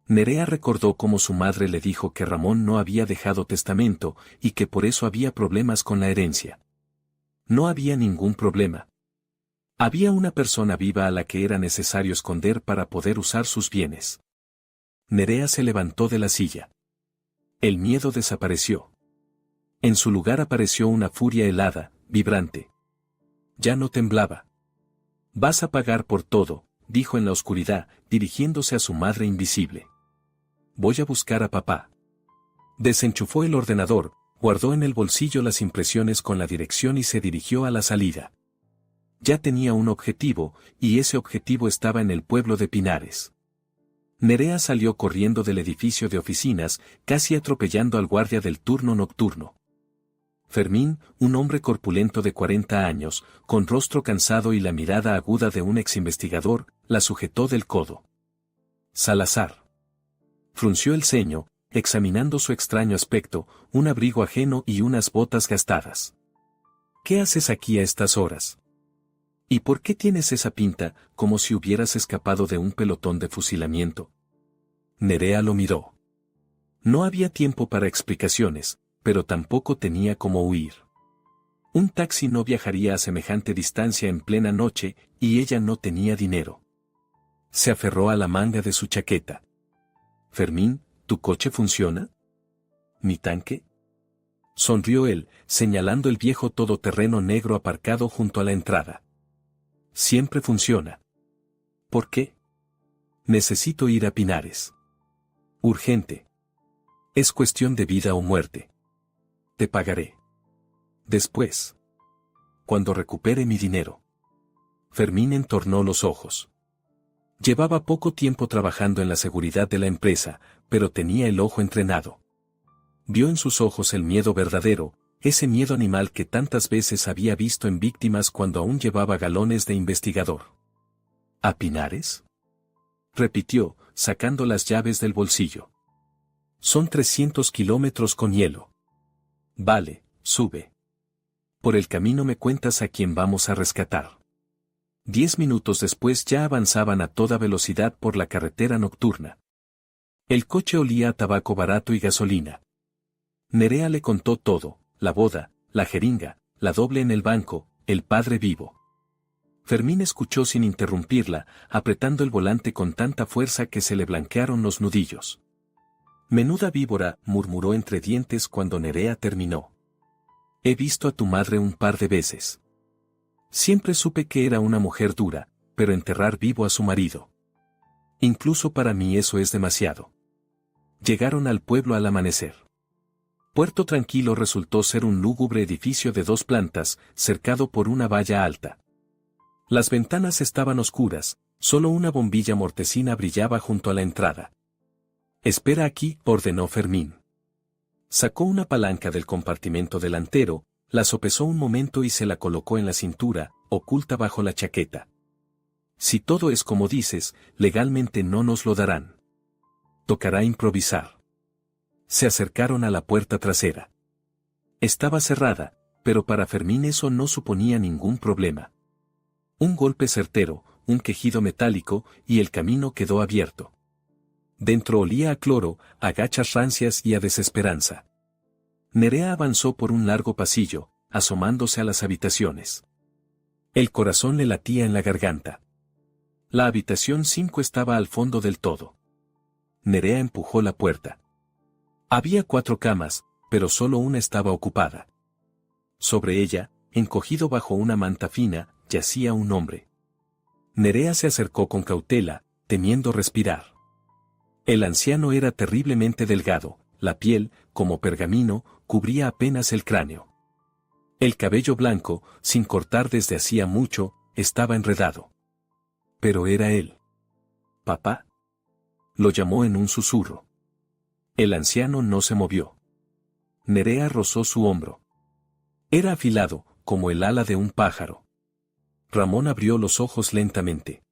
Nerea recordó cómo su madre le dijo que Ramón no había dejado testamento y que por eso había problemas con la herencia. No había ningún problema. Había una persona viva a la que era necesario esconder para poder usar sus bienes. Nerea se levantó de la silla. El miedo desapareció. En su lugar apareció una furia helada, vibrante. Ya no temblaba. Vas a pagar por todo, dijo en la oscuridad, dirigiéndose a su madre invisible. Voy a buscar a papá. Desenchufó el ordenador, guardó en el bolsillo las impresiones con la dirección y se dirigió a la salida. Ya tenía un objetivo, y ese objetivo estaba en el pueblo de Pinares. Nerea salió corriendo del edificio de oficinas, casi atropellando al guardia del turno nocturno. Fermín, un hombre corpulento de 40 años, con rostro cansado y la mirada aguda de un exinvestigador, la sujetó del codo. Salazar. Frunció el ceño, examinando su extraño aspecto, un abrigo ajeno y unas botas gastadas. ¿Qué haces aquí a estas horas? ¿Y por qué tienes esa pinta, como si hubieras escapado de un pelotón de fusilamiento? Nerea lo miró. No había tiempo para explicaciones, pero tampoco tenía cómo huir. Un taxi no viajaría a semejante distancia en plena noche, y ella no tenía dinero. Se aferró a la manga de su chaqueta. Fermín, ¿tu coche funciona? ¿Mi tanque? Sonrió él, señalando el viejo todoterreno negro aparcado junto a la entrada. Siempre funciona. ¿Por qué? Necesito ir a Pinares. Urgente. Es cuestión de vida o muerte. Te pagaré. Después. Cuando recupere mi dinero. Fermín entornó los ojos. Llevaba poco tiempo trabajando en la seguridad de la empresa, pero tenía el ojo entrenado. Vio en sus ojos el miedo verdadero, ese miedo animal que tantas veces había visto en víctimas cuando aún llevaba galones de investigador. ¿A Pinares? Repitió, sacando las llaves del bolsillo. Son 300 kilómetros con hielo. Vale, sube. Por el camino me cuentas a quién vamos a rescatar. 10 minutos después ya avanzaban a toda velocidad por la carretera nocturna. El coche olía a tabaco barato y gasolina. Nerea le contó todo, la boda, la jeringa, la doble en el banco, el padre vivo. Fermín escuchó sin interrumpirla, apretando el volante con tanta fuerza que se le blanquearon los nudillos. Menuda víbora, murmuró entre dientes cuando Nerea terminó. He visto a tu madre un par de veces. Siempre supe que era una mujer dura, pero enterrar vivo a su marido. Incluso para mí eso es demasiado. Llegaron al pueblo al amanecer. Puerto Tranquilo resultó ser un lúgubre edificio de 2 plantas, cercado por una valla alta. Las ventanas estaban oscuras, solo una bombilla mortecina brillaba junto a la entrada. Espera aquí, ordenó Fermín. Sacó una palanca del compartimento delantero, la sopesó un momento y se la colocó en la cintura, oculta bajo la chaqueta. Si todo es como dices, legalmente no nos lo darán. Tocará improvisar. Se acercaron a la puerta trasera. Estaba cerrada, pero para Fermín eso no suponía ningún problema. Un golpe certero, un quejido metálico, y el camino quedó abierto. Dentro olía a cloro, a gachas rancias y a desesperanza. Nerea avanzó por un largo pasillo, asomándose a las habitaciones. El corazón le latía en la garganta. La habitación 5 estaba al fondo del todo. Nerea empujó la puerta. Había 4 camas, pero solo una estaba ocupada. Sobre ella, encogido bajo una manta fina, yacía un hombre. Nerea se acercó con cautela, temiendo respirar. El anciano era terriblemente delgado, la piel, como pergamino, cubría apenas el cráneo. El cabello blanco, sin cortar desde hacía mucho, estaba enredado. Pero era él. ¿Papá? Lo llamó en un susurro. El anciano no se movió. Nerea rozó su hombro. Era afilado, como el ala de un pájaro. Ramón abrió los ojos lentamente.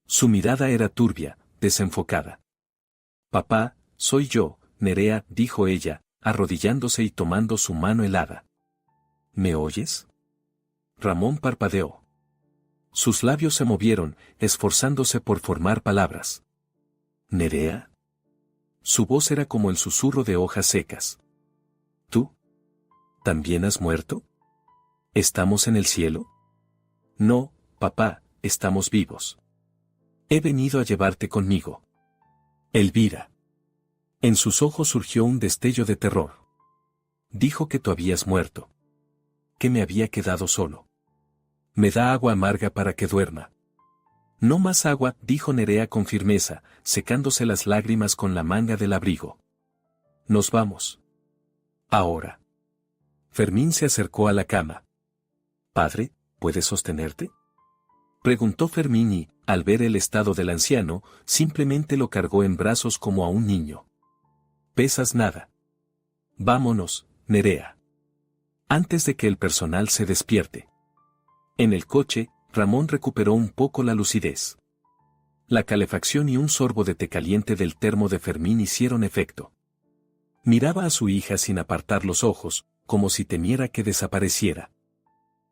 Su mirada era turbia, desenfocada. Papá, soy yo, Nerea, dijo ella, arrodillándose y tomando su mano helada. ¿Me oyes? Ramón parpadeó. Sus labios se movieron, esforzándose por formar palabras. ¿Nerea? Su voz era como el susurro de hojas secas. ¿Tú? ¿También has muerto? ¿Estamos en el cielo? No, papá, estamos vivos. He venido a llevarte conmigo. Elvira. En sus ojos surgió un destello de terror. Dijo que tú habías muerto. Que me había quedado solo. Me da agua amarga para que duerma. No más agua, dijo Nerea con firmeza, secándose las lágrimas con la manga del abrigo. Nos vamos. Ahora. Fermín se acercó a la cama. Padre, ¿puedes sostenerte? Preguntó Fermín y, al ver el estado del anciano, simplemente lo cargó en brazos como a un niño. Pesas nada. Vámonos, Nerea. Antes de que el personal se despierte. En el coche, Ramón recuperó un poco la lucidez. La calefacción y un sorbo de té caliente del termo de Fermín hicieron efecto. Miraba a su hija sin apartar los ojos, como si temiera que desapareciera.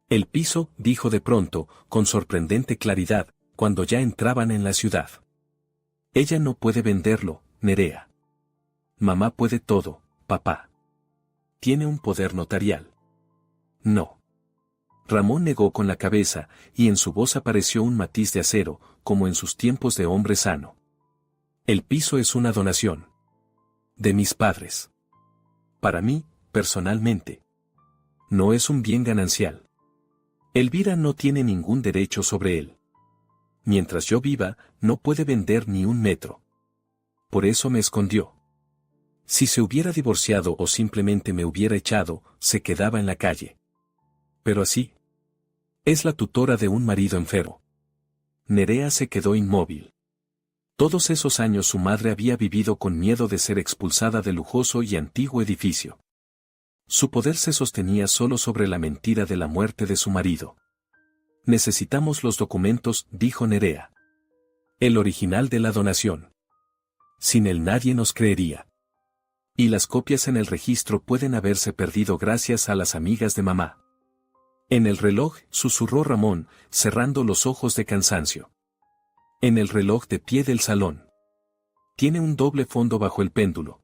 El piso, dijo de pronto, con sorprendente claridad, cuando ya entraban en la ciudad. Ella no puede venderlo, Nerea. Mamá puede todo, papá. Tiene un poder notarial. No. Ramón negó con la cabeza, y en su voz apareció un matiz de acero, como en sus tiempos de hombre sano. El piso es una donación. De mis padres. Para mí, personalmente. No es un bien ganancial. Elvira no tiene ningún derecho sobre él. Mientras yo viva, no puede vender ni un metro. por eso me escondió. Si se hubiera divorciado o simplemente me hubiera echado, se quedaba en la calle. Pero así. Es la tutora de un marido enfermo. Nerea se quedó inmóvil. Todos esos años su madre había vivido con miedo de ser expulsada del lujoso y antiguo edificio. Su poder se sostenía solo sobre la mentira de la muerte de su marido. Necesitamos los documentos, dijo Nerea. El original de la donación. Sin él nadie nos creería. Y las copias en el registro pueden haberse perdido gracias a las amigas de mamá. En el reloj, susurró Ramón, cerrando los ojos de cansancio. En el reloj de pie del salón. Tiene un doble fondo bajo el péndulo.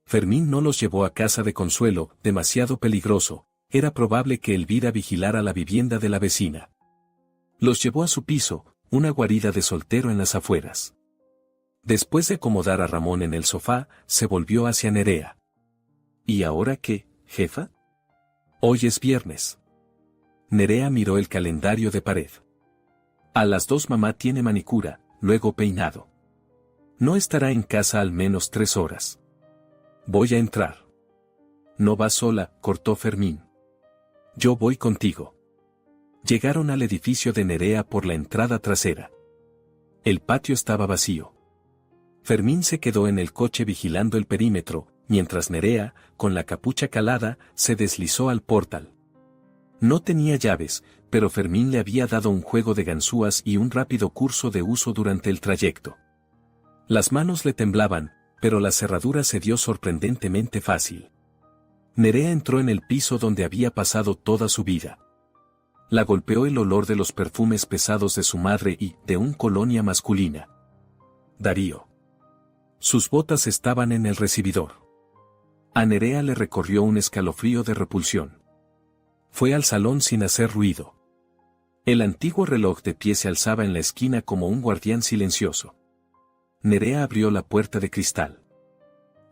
Fermín no los llevó a casa de Consuelo, demasiado peligroso, era probable que Elvira vigilara la vivienda de la vecina. Los llevó a su piso, una guarida de soltero en las afueras. Después de acomodar a Ramón en el sofá, se volvió hacia Nerea. ¿Y ahora qué, jefa? Hoy es viernes. Nerea miró el calendario de pared. A las 2 mamá tiene manicura, luego peinado. No estará en casa al menos 3 horas. Voy a entrar. No vas sola, cortó Fermín. Yo voy contigo. Llegaron al edificio de Nerea por la entrada trasera. El patio estaba vacío. Fermín se quedó en el coche vigilando el perímetro, mientras Nerea, con la capucha calada, se deslizó al portal. No tenía llaves, pero Fermín le había dado un juego de ganzúas y un rápido curso de uso durante el trayecto. Las manos le temblaban, pero la cerradura se dio sorprendentemente fácil. Nerea entró en el piso donde había pasado toda su vida. La golpeó el olor de los perfumes pesados de su madre y de un colonia masculina. Darío. Sus botas estaban en el recibidor. A Nerea le recorrió un escalofrío de repulsión. Fue al salón sin hacer ruido. El antiguo reloj de pie se alzaba en la esquina como un guardián silencioso. Nerea abrió la puerta de cristal.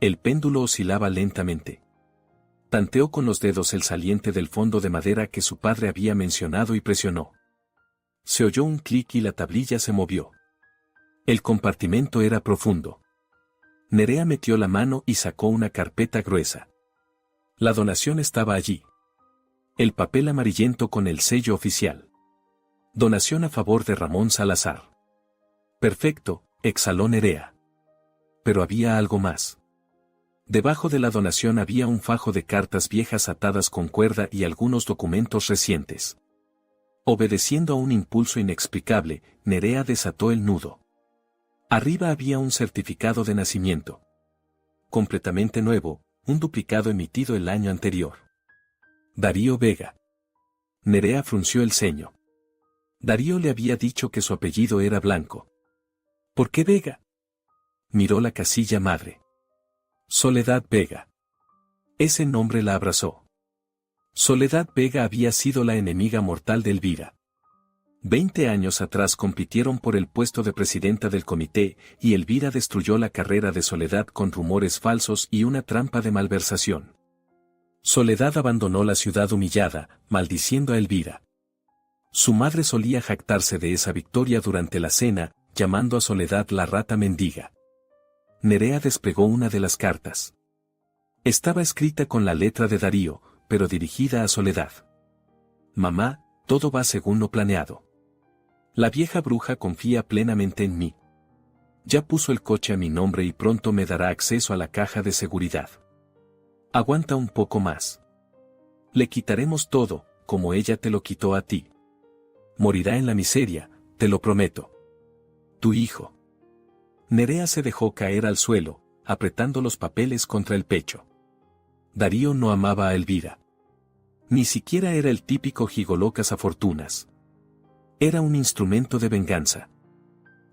El péndulo oscilaba lentamente. Tanteó con los dedos el saliente del fondo de madera que su padre había mencionado y presionó. Se oyó un clic y la tablilla se movió. El compartimento era profundo. Nerea metió la mano y sacó una carpeta gruesa. La donación estaba allí. El papel amarillento con el sello oficial. Donación a favor de Ramón Salazar. Perfecto, exhaló Nerea. Pero había algo más. Debajo de la donación había un fajo de cartas viejas atadas con cuerda y algunos documentos recientes. Obedeciendo a un impulso inexplicable, Nerea desató el nudo. Arriba había un certificado de nacimiento. Completamente nuevo, un duplicado emitido el año anterior. Darío Vega. Nerea frunció el ceño. Darío le había dicho que su apellido era Blanco. ¿Por qué Vega? Miró la casilla madre. Soledad Vega. Ese nombre la abrazó. Soledad Vega había sido la enemiga mortal de Elvira. 20 años atrás compitieron por el puesto de presidenta del comité y Elvira destruyó la carrera de Soledad con rumores falsos y una trampa de malversación. Soledad abandonó la ciudad humillada, maldiciendo a Elvira. Su madre solía jactarse de esa victoria durante la cena, llamando a Soledad la rata mendiga. Nerea desplegó una de las cartas. Estaba escrita con la letra de Darío, pero dirigida a Soledad. Mamá, todo va según lo planeado. La vieja bruja confía plenamente en mí. Ya puso el coche a mi nombre y pronto me dará acceso a la caja de seguridad. Aguanta un poco más. Le quitaremos todo, como ella te lo quitó a ti. Morirá en la miseria, te lo prometo. Tu hijo. Nerea se dejó caer al suelo, apretando los papeles contra el pecho. Darío no amaba a Elvira. Ni siquiera era el típico gigoló cazafortunas. Era un instrumento de venganza.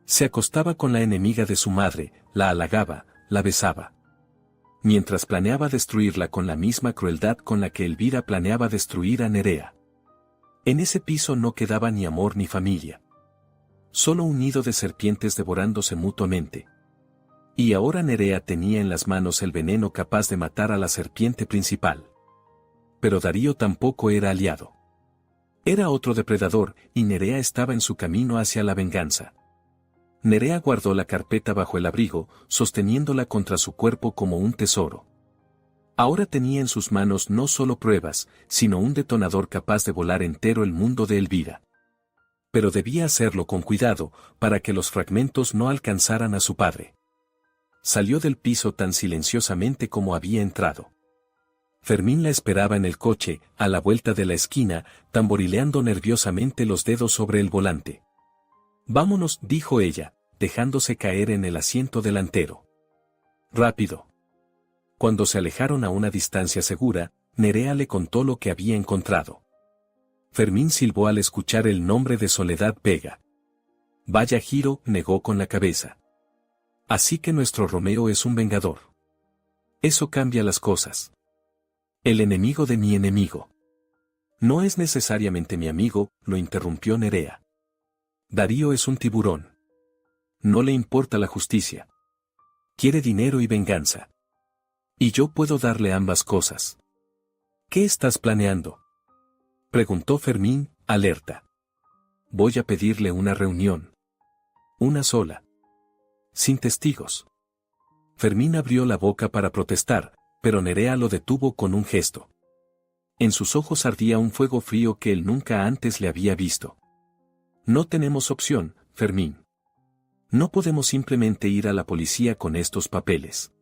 Se acostaba con la enemiga de su madre, la halagaba, la besaba. Mientras planeaba destruirla con la misma crueldad con la que Elvira planeaba destruir a Nerea. En ese piso no quedaba ni amor ni familia. Solo un nido de serpientes devorándose mutuamente. Y ahora Nerea tenía en las manos el veneno capaz de matar a la serpiente principal. Pero Darío tampoco era aliado. Era otro depredador, y Nerea estaba en su camino hacia la venganza. Nerea guardó la carpeta bajo el abrigo, sosteniéndola contra su cuerpo como un tesoro. Ahora tenía en sus manos no solo pruebas, sino un detonador capaz de volar entero el mundo de Elvira. Pero debía hacerlo con cuidado, para que los fragmentos no alcanzaran a su padre. Salió del piso tan silenciosamente como había entrado. Fermín la esperaba en el coche, a la vuelta de la esquina, tamborileando nerviosamente los dedos sobre el volante. «Vámonos», dijo ella, dejándose caer en el asiento delantero. «Rápido». Cuando se alejaron a una distancia segura, Nerea le contó lo que había encontrado. Fermín silbó al escuchar el nombre de Soledad Vega. «Vaya giro», negó con la cabeza. «Así que nuestro Romeo es un vengador. Eso cambia las cosas. El enemigo de mi enemigo». «No es necesariamente mi amigo», lo interrumpió Nerea. «Darío es un tiburón. No le importa la justicia. Quiere dinero y venganza. Y yo puedo darle ambas cosas». «¿Qué estás planeando?», preguntó Fermín, alerta. «Voy a pedirle una reunión. Una sola. Sin testigos». Fermín abrió la boca para protestar, pero Nerea lo detuvo con un gesto. En sus ojos ardía un fuego frío que él nunca antes le había visto. «No tenemos opción, Fermín. No podemos simplemente ir a la policía con estos papeles.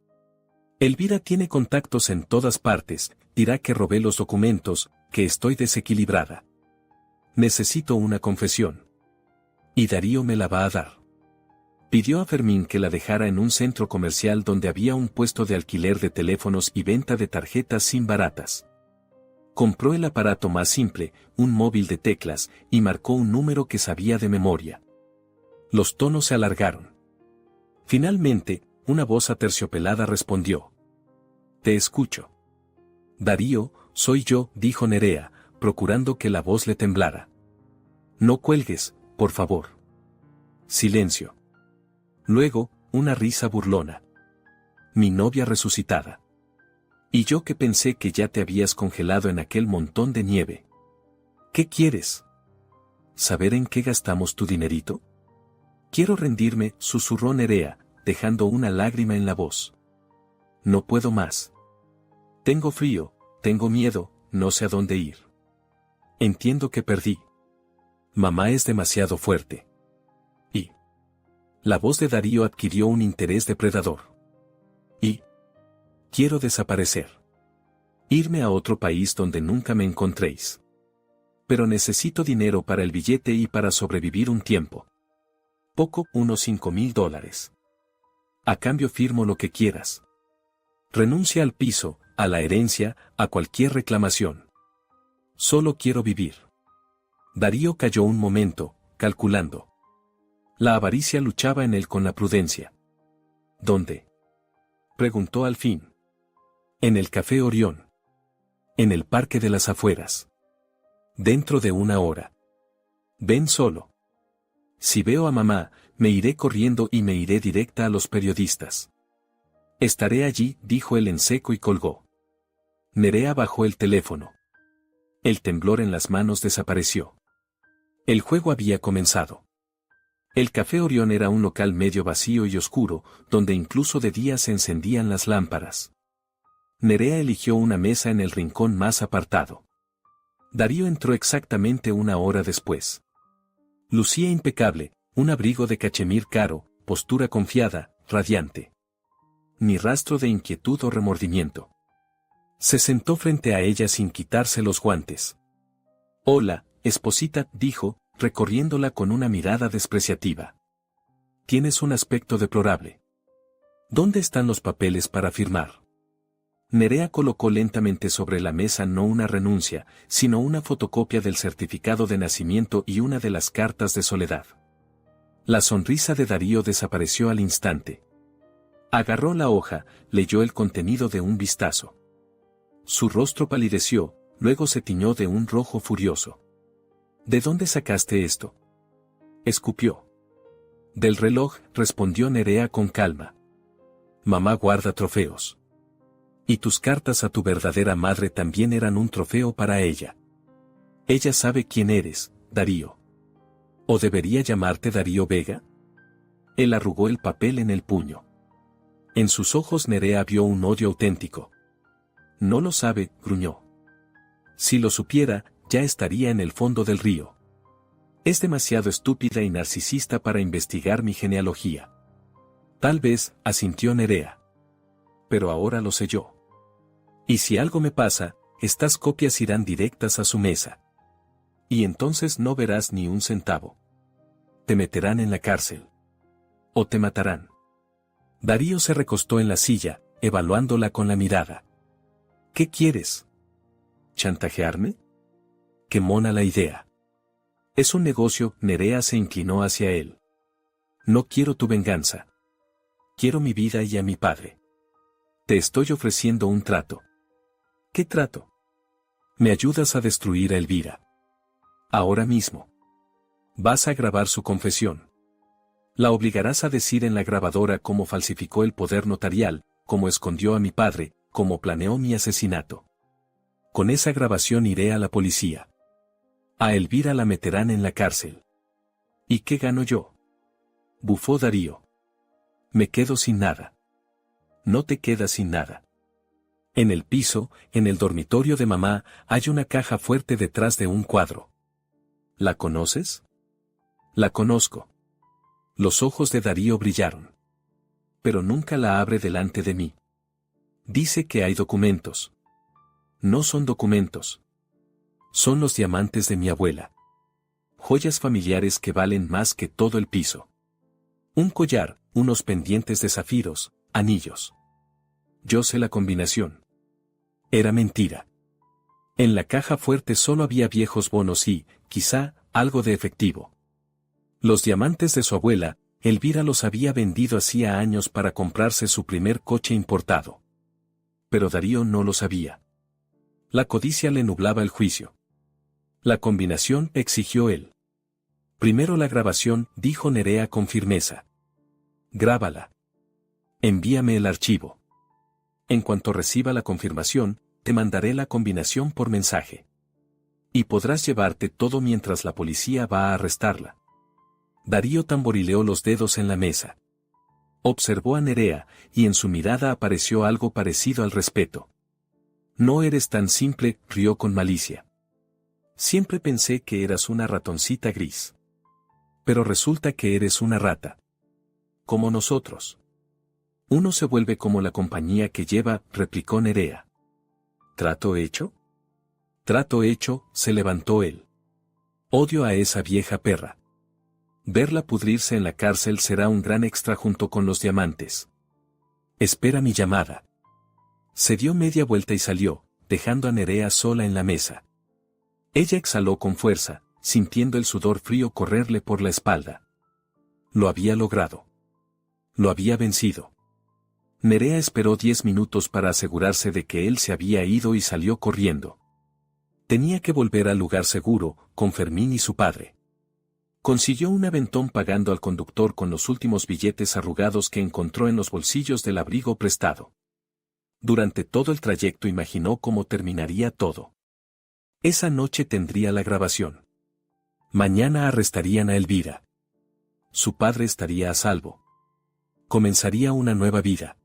Elvira tiene contactos en todas partes, dirá que robé los documentos, que estoy desequilibrada. Necesito una confesión. Y Darío me la va a dar». Pidió a Fermín que la dejara en un centro comercial donde había un puesto de alquiler de teléfonos y venta de tarjetas SIM baratas. Compró el aparato más simple, un móvil de teclas, y marcó un número que sabía de memoria. Los tonos se alargaron. Finalmente, una voz aterciopelada respondió. «Te escucho». «Darío, soy yo», dijo Nerea, procurando que la voz le temblara. «No cuelgues, por favor». Silencio. Luego, una risa burlona. «Mi novia resucitada. Y yo que pensé que ya te habías congelado en aquel montón de nieve. ¿Qué quieres? ¿Saber en qué gastamos tu dinerito?» «Quiero rendirme», susurró Nerea, dejando una lágrima en la voz. «No puedo más. Tengo frío, tengo miedo, no sé a dónde ir. Entiendo que perdí. Mamá es demasiado fuerte». Y la voz de Darío adquirió un interés depredador. «Y quiero desaparecer. Irme a otro país donde nunca me encontréis. Pero necesito dinero para el billete y para sobrevivir un tiempo. Poco, unos $5,000. A cambio firmo lo que quieras. Renuncia al piso, a la herencia, a cualquier reclamación. Solo quiero vivir». Darío calló un momento, calculando. La avaricia luchaba en él con la prudencia. «¿Dónde?», preguntó al fin. «En el Café Orión. En el Parque de las Afueras. Dentro de 1 hora. Ven solo. Si veo a mamá, me iré corriendo y me iré directa a los periodistas». «Estaré allí», dijo él en seco y colgó. Nerea bajó el teléfono. El temblor en las manos desapareció. El juego había comenzado. El Café Orión era un local medio vacío y oscuro, donde incluso de día se encendían las lámparas. Nerea eligió una mesa en el rincón más apartado. Darío entró exactamente 1 hora después. Lucía impecable, un abrigo de cachemir caro, postura confiada, radiante. Ni rastro de inquietud o remordimiento. Se sentó frente a ella sin quitarse los guantes. «Hola, esposita», dijo, recorriéndola con una mirada despreciativa. «Tienes un aspecto deplorable. ¿Dónde están los papeles para firmar?». Nerea colocó lentamente sobre la mesa no una renuncia, sino una fotocopia del certificado de nacimiento y una de las cartas de Soledad. La sonrisa de Darío desapareció al instante. Agarró la hoja, leyó el contenido de un vistazo. Su rostro palideció, luego se tiñó de un rojo furioso. «¿De dónde sacaste esto?», escupió. «Del reloj», respondió Nerea con calma. «Mamá guarda trofeos. Y tus cartas a tu verdadera madre también eran un trofeo para ella. Ella sabe quién eres, Darío. ¿O debería llamarte Darío Vega?». Él arrugó el papel en el puño. En sus ojos Nerea vio un odio auténtico. No lo sabe, gruñó. Si lo supiera, ya estaría en el fondo del río. Es demasiado estúpida y narcisista para investigar mi genealogía. Tal vez, asintió Nerea. Pero ahora lo sé yo. Y si algo me pasa, estas copias irán directas a su mesa. Y entonces no verás ni un centavo. Te meterán en la cárcel. O te matarán. Darío se recostó en la silla, evaluándola con la mirada. ¿Qué quieres? ¿Chantajearme? Qué mona la idea. Es un negocio. Nerea se inclinó hacia él. No quiero tu venganza. Quiero mi vida y a mi padre. Te estoy ofreciendo un trato. ¿Qué trato? Me ayudas a destruir a Elvira. Ahora mismo. Vas a grabar su confesión. La obligarás a decir en la grabadora cómo falsificó el poder notarial, cómo escondió a mi padre, cómo planeó mi asesinato. Con esa grabación iré a la policía. A Elvira la meterán en la cárcel. ¿Y qué gano yo? Bufó Darío. Me quedo sin nada. No te quedas sin nada. En el piso, en el dormitorio de mamá, hay una caja fuerte detrás de un cuadro. ¿La conoces? La conozco. Los ojos de Darío brillaron. Pero nunca la abre delante de mí. Dice que hay documentos. No son documentos. Son los diamantes de mi abuela. Joyas familiares que valen más que todo el piso. Un collar, unos pendientes de zafiros, anillos. Yo sé la combinación. Era mentira. En la caja fuerte solo había viejos bonos y, quizá, algo de efectivo. Los diamantes de su abuela, Elvira los había vendido hacía años para comprarse su primer coche importado. Pero Darío no lo sabía. La codicia le nublaba el juicio. La combinación, exigió él. Primero la grabación, dijo Nerea con firmeza. Grábala. Envíame el archivo. En cuanto reciba la confirmación, te mandaré la combinación por mensaje. Y podrás llevarte todo mientras la policía va a arrestarla. Darío tamborileó los dedos en la mesa. Observó a Nerea, y en su mirada apareció algo parecido al respeto. No eres tan simple, rió con malicia. Siempre pensé que eras una ratoncita gris. Pero resulta que eres una rata. Como nosotros. Uno se vuelve como la compañía que lleva, replicó Nerea. ¿Trato hecho? Trato hecho, se levantó él. Odio a esa vieja perra. Verla pudrirse en la cárcel será un gran extra junto con los diamantes. Espera mi llamada. Se dio media vuelta y salió, dejando a Nerea sola en la mesa. Ella exhaló con fuerza, sintiendo el sudor frío correrle por la espalda. Lo había logrado. Lo había vencido. Nerea esperó 10 minutos para asegurarse de que él se había ido y salió corriendo. Tenía que volver al lugar seguro, con Fermín y su padre. Consiguió un aventón pagando al conductor con los últimos billetes arrugados que encontró en los bolsillos del abrigo prestado. Durante todo el trayecto imaginó cómo terminaría todo. Esa noche tendría la grabación. Mañana arrestarían a Elvira. Su padre estaría a salvo. Comenzaría una nueva vida.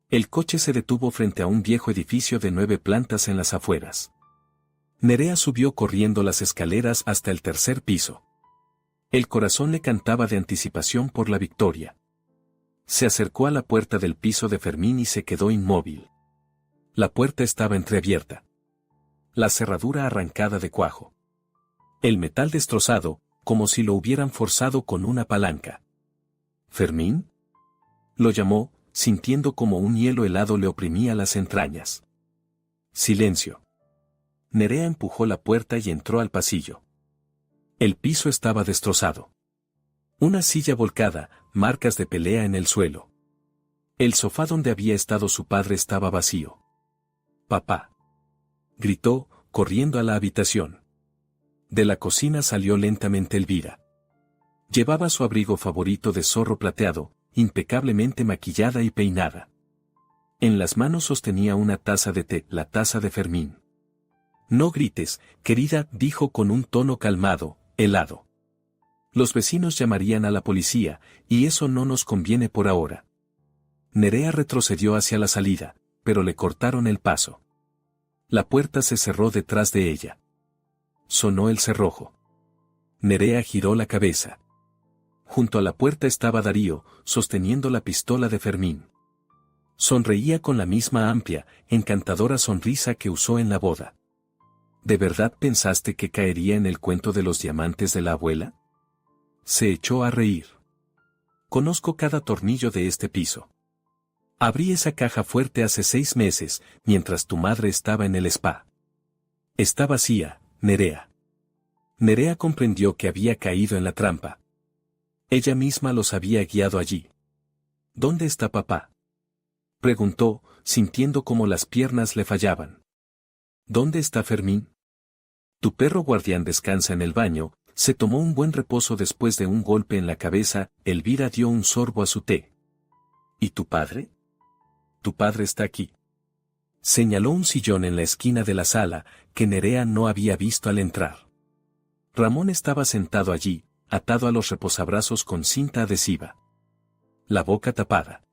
El coche se detuvo frente a un viejo edificio de 9 plantas en las afueras. Nerea subió corriendo las escaleras hasta el 3er piso. El corazón le cantaba de anticipación por la victoria. Se acercó a la puerta del piso de Fermín y se quedó inmóvil. La puerta estaba entreabierta. La cerradura arrancada de cuajo. El metal destrozado, como si lo hubieran forzado con una palanca. ¿Fermín? Lo llamó, sintiendo como un hielo helado le oprimía las entrañas. Silencio. Nerea empujó la puerta y entró al pasillo. El piso estaba destrozado. Una silla volcada, marcas de pelea en el suelo. El sofá donde había estado su padre estaba vacío. «Papá», gritó, corriendo a la habitación. De la cocina salió lentamente Elvira. Llevaba su abrigo favorito de zorro plateado, impecablemente maquillada y peinada. En las manos sostenía una taza de té, la taza de Fermín. «No grites, querida», dijo con un tono calmado, helado. Los vecinos llamarían a la policía, y eso no nos conviene por ahora. Nerea retrocedió hacia la salida, pero le cortaron el paso. La puerta se cerró detrás de ella. Sonó el cerrojo. Nerea giró la cabeza. Junto a la puerta estaba Darío, sosteniendo la pistola de Fermín. Sonreía con la misma amplia, encantadora sonrisa que usó en la boda. ¿De verdad pensaste que caería en el cuento de los diamantes de la abuela? Se echó a reír. Conozco cada tornillo de este piso. Abrí esa caja fuerte hace 6 meses, mientras tu madre estaba en el spa. Está vacía, Nerea. Nerea comprendió que había caído en la trampa. Ella misma los había guiado allí. ¿Dónde está papá?, preguntó, sintiendo cómo las piernas le fallaban. ¿Dónde está Fermín? Tu perro guardián descansa en el baño. Se tomó un buen reposo después de un golpe en la cabeza. Elvira dio un sorbo a su té. ¿Y tu padre? Tu padre está aquí. Señaló un sillón en la esquina de la sala, que Nerea no había visto al entrar. Ramón estaba sentado allí, atado a los reposabrazos con cinta adhesiva. La boca tapada.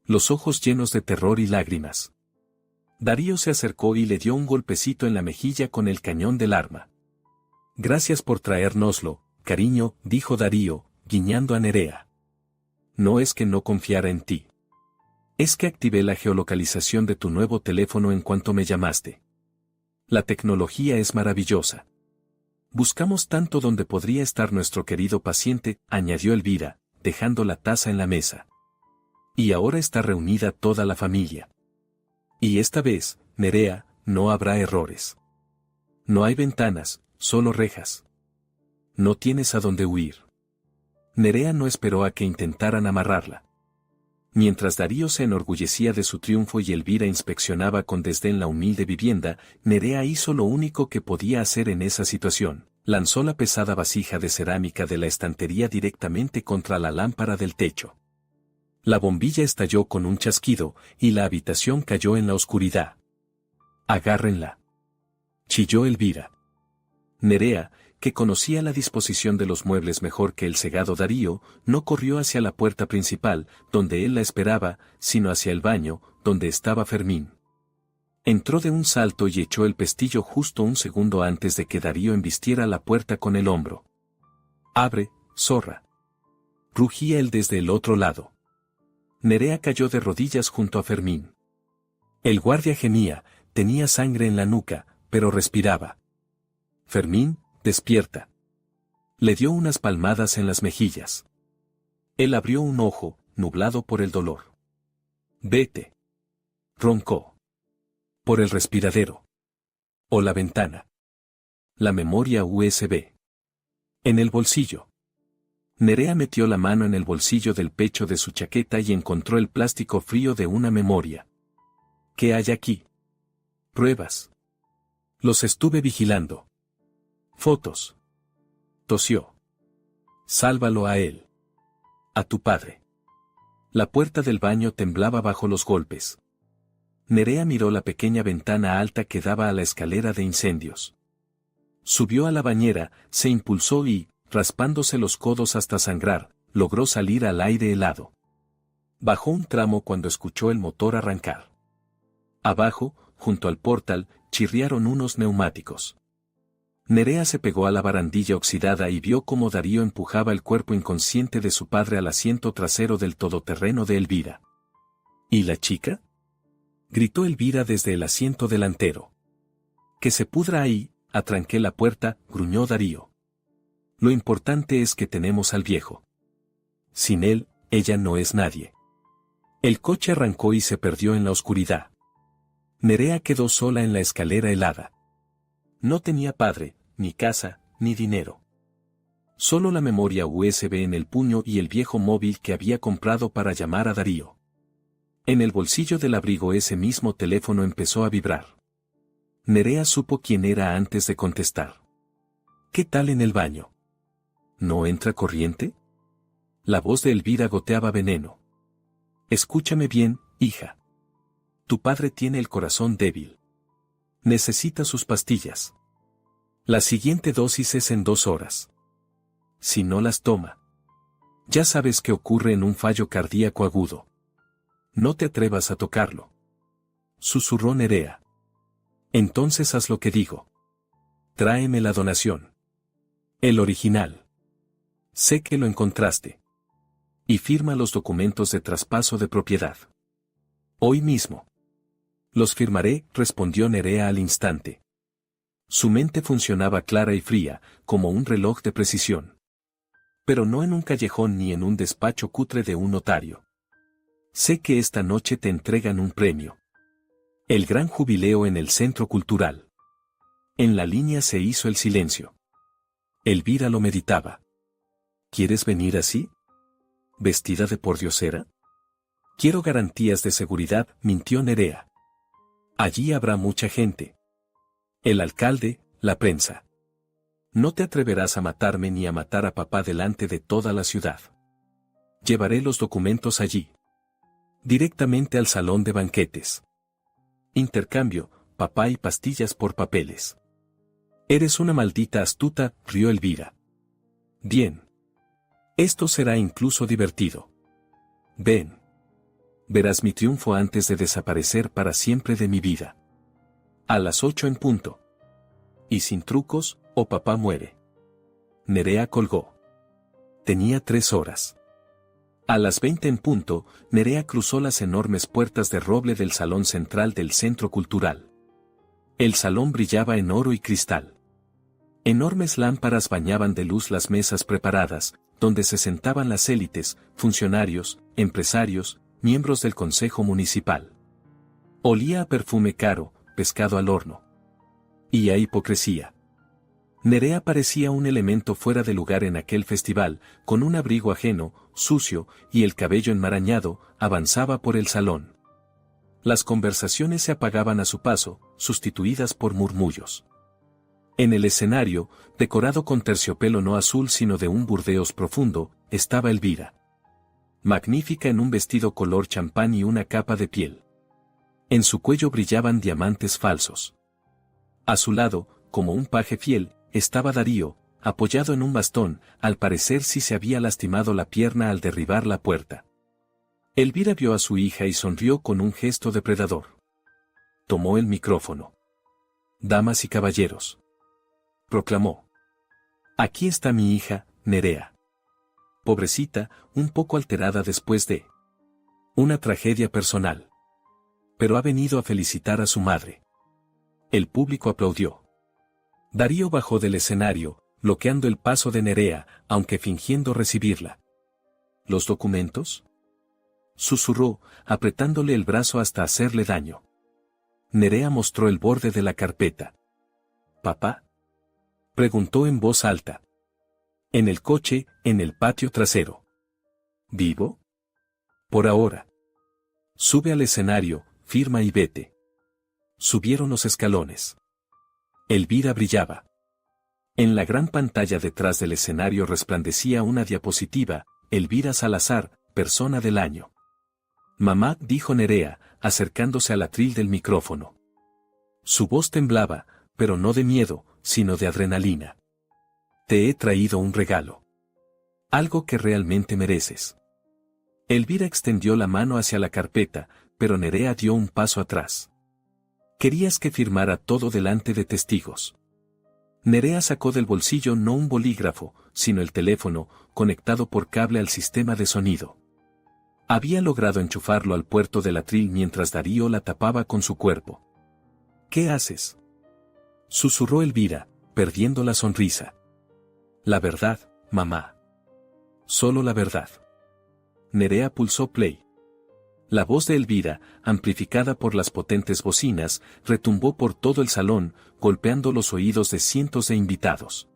Los ojos llenos de terror y lágrimas. Darío se acercó y le dio un golpecito en la mejilla con el cañón del arma. Gracias por traérnoslo, cariño, dijo Darío, guiñando a Nerea. No es que no confiara en ti. Es que activé la geolocalización de tu nuevo teléfono en cuanto me llamaste. La tecnología es maravillosa. Buscamos tanto donde podría estar nuestro querido paciente, añadió Elvira, dejando la taza en la mesa. Y ahora está reunida toda la familia. Y esta vez, Nerea, no habrá errores. No hay ventanas, solo rejas. No tienes a dónde huir. Nerea no esperó a que intentaran amarrarla. Mientras Darío se enorgullecía de su triunfo y Elvira inspeccionaba con desdén la humilde vivienda, Nerea hizo lo único que podía hacer en esa situación. Lanzó la pesada vasija de cerámica de la estantería directamente contra la lámpara del techo. La bombilla estalló con un chasquido, y la habitación cayó en la oscuridad. «Agárrenla», chilló Elvira. Nerea, que conocía la disposición de los muebles mejor que el cegado Darío, no corrió hacia la puerta principal, donde él la esperaba, sino hacia el baño, donde estaba Fermín. Entró de un salto y echó el pestillo justo un segundo antes de que Darío embistiera la puerta con el hombro. «Abre, zorra», rugía él desde el otro lado. Nerea cayó de rodillas junto a Fermín. El guardia gemía, tenía sangre en la nuca, pero respiraba. «Fermín, despierta». Le dio unas palmadas en las mejillas. Él abrió un ojo, nublado por el dolor. «Vete», roncó. «Por el respiradero. O la ventana». La memoria USB. En el bolsillo. Nerea metió la mano en el bolsillo del pecho de su chaqueta y encontró el plástico frío de una memoria. ¿Qué hay aquí? Pruebas. Los estuve vigilando. Fotos. Tosió. Sálvalo a él. A tu padre. La puerta del baño temblaba bajo los golpes. Nerea miró la pequeña ventana alta que daba a la escalera de incendios. Subió a la bañera, se impulsó y, raspándose los codos hasta sangrar, logró salir al aire helado. Bajó un tramo cuando escuchó el motor arrancar. Abajo, junto al portal, chirriaron unos neumáticos. Nerea se pegó a la barandilla oxidada y vio cómo Darío empujaba el cuerpo inconsciente de su padre al asiento trasero del todoterreno de Elvira. ¿Y la chica?, gritó Elvira desde el asiento delantero. «Que se pudra ahí», atranqué la puerta, gruñó Darío. «Lo importante es que tenemos al viejo. Sin él, ella no es nadie». El coche arrancó y se perdió en la oscuridad. Nerea quedó sola en la escalera helada. No tenía padre, ni casa, ni dinero. Solo la memoria USB en el puño y el viejo móvil que había comprado para llamar a Darío. En el bolsillo del abrigo ese mismo teléfono empezó a vibrar. Nerea supo quién era antes de contestar. «¿Qué tal en el baño? ¿No entra corriente?» La voz de Elvira goteaba veneno. «Escúchame bien, hija. Tu padre tiene el corazón débil. Necesita sus pastillas. La siguiente dosis es en 2 horas. si no las toma. Ya sabes qué ocurre en un fallo cardíaco agudo. No te atrevas a tocarlo. Susurró Nerea. Entonces haz lo que digo. Tráeme la donación. El original. Sé que lo encontraste. Y firma los documentos de traspaso de propiedad. Hoy mismo. Los firmaré, respondió Nerea al instante. Su mente funcionaba clara y fría, como un reloj de precisión. Pero no en un callejón ni en un despacho cutre de un notario. Sé que esta noche te entregan un premio. El gran jubileo en el Centro Cultural. En la línea se hizo el silencio. Elvira lo meditaba. ¿Quieres venir así? ¿Vestida de pordiosera? Quiero garantías de seguridad, mintió Nerea. Allí habrá mucha gente. El alcalde, la prensa. No te atreverás a matarme ni a matar a papá delante de toda la ciudad. Llevaré los documentos allí. Directamente al salón de banquetes. Intercambio, papá y pastillas por papeles. Eres una maldita astuta, rió Elvira. Bien. Esto será incluso divertido. Ven. Verás mi triunfo antes de desaparecer para siempre de mi vida. A las 8 en punto. Y sin trucos, o papá muere. Nerea colgó. Tenía 3 horas. A las 20 en punto, Nerea cruzó las enormes puertas de roble del salón central del Centro Cultural. El salón brillaba en oro y cristal. Enormes lámparas bañaban de luz las mesas preparadas, donde se sentaban las élites, funcionarios, empresarios, miembros del Consejo Municipal. Olía a perfume caro, pescado al horno. Y a hipocresía. Nerea parecía un elemento fuera de lugar en aquel festival, con un abrigo ajeno, sucio, y el cabello enmarañado, avanzaba por el salón. Las conversaciones se apagaban a su paso, sustituidas por murmullos. En el escenario, decorado con terciopelo no azul sino de un burdeos profundo, estaba Elvira. Magnífica en un vestido color champán y una capa de piel. En su cuello brillaban diamantes falsos. A su lado, como un paje fiel, estaba Darío, apoyado en un bastón, al parecer sí se había lastimado la pierna al derribar la puerta. Elvira vio a su hija y sonrió con un gesto depredador. Tomó el micrófono. Damas y caballeros. Proclamó. Aquí está mi hija, Nerea. Pobrecita, un poco alterada después de una tragedia personal. Pero ha venido a felicitar a su madre. El público aplaudió. Darío bajó del escenario, bloqueando el paso de Nerea, aunque fingiendo recibirla. ¿Los documentos? Susurró, apretándole el brazo hasta hacerle daño. Nerea mostró el borde de la carpeta. ¿Papá? Preguntó en voz alta. En el coche, en el patio trasero. ¿Vivo? Por ahora. Sube al escenario, firma y vete. Subieron los escalones. Elvira brillaba. En la gran pantalla detrás del escenario resplandecía una diapositiva, Elvira Salazar, persona del año. Mamá, dijo Nerea, acercándose al atril del micrófono. Su voz temblaba, pero no de miedo, sino de adrenalina. Te he traído un regalo. Algo que realmente mereces. Elvira extendió la mano hacia la carpeta, pero Nerea dio un paso atrás. Querías que firmara todo delante de testigos. Nerea sacó del bolsillo no un bolígrafo, sino el teléfono, conectado por cable al sistema de sonido. Había logrado enchufarlo al puerto del atril mientras Darío la tapaba con su cuerpo. ¿Qué haces? Susurró Elvira, perdiendo la sonrisa. La verdad, mamá. Solo la verdad. Nerea pulsó play. La voz de Elvira, amplificada por las potentes bocinas, retumbó por todo el salón, golpeando los oídos de cientos de invitados.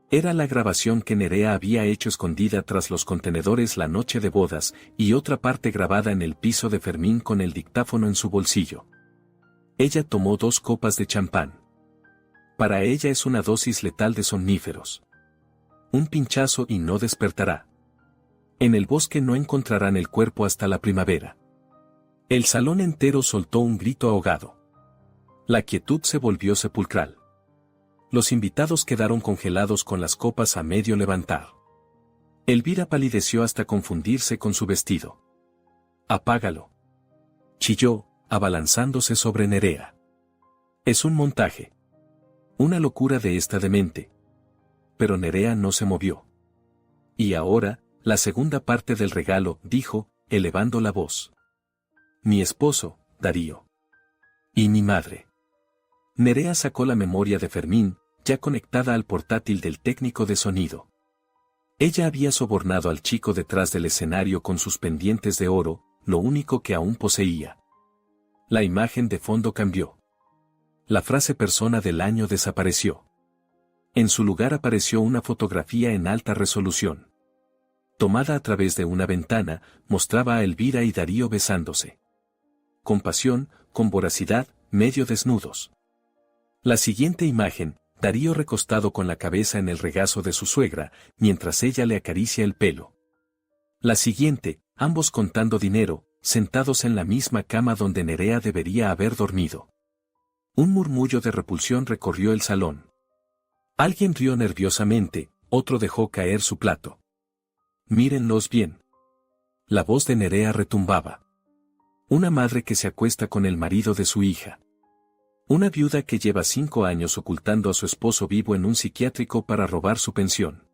Era la grabación que Nerea había hecho escondida tras los contenedores la noche de bodas, y otra parte grabada en el piso de Fermín con el dictáfono en su bolsillo. Ella tomó 2 copas de champán. Para ella es una dosis letal de somníferos. Un pinchazo y no despertará. En el bosque no encontrarán el cuerpo hasta la primavera. El salón entero soltó un grito ahogado. La quietud se volvió sepulcral. Los invitados quedaron congelados con las copas a medio levantar. Elvira palideció hasta confundirse con su vestido. «Apágalo», chilló, abalanzándose sobre Nerea. «Es un montaje. Una locura de esta demente». Pero Nerea no se movió. «Y ahora, la segunda parte del regalo», dijo, elevando la voz. «Mi esposo, Darío. Y mi madre». Nerea sacó la memoria de Fermín, ya conectada al portátil del técnico de sonido. Ella había sobornado al chico detrás del escenario con sus pendientes de oro, lo único que aún poseía. La imagen de fondo cambió. La frase persona del año desapareció. En su lugar apareció una fotografía en alta resolución. Tomada a través de una ventana, mostraba a Elvira y Darío besándose. Con pasión, con voracidad, medio desnudos. La siguiente imagen, Darío recostado con la cabeza en el regazo de su suegra, mientras ella le acaricia el pelo. La siguiente, ambos contando dinero, sentados en la misma cama donde Nerea debería haber dormido. Un murmullo de repulsión recorrió el salón. Alguien rió nerviosamente, otro dejó caer su plato. «Mírenlos bien». La voz de Nerea retumbaba. Una madre que se acuesta con el marido de su hija. Una viuda que lleva 5 años ocultando a su esposo vivo en un psiquiátrico para robar su pensión.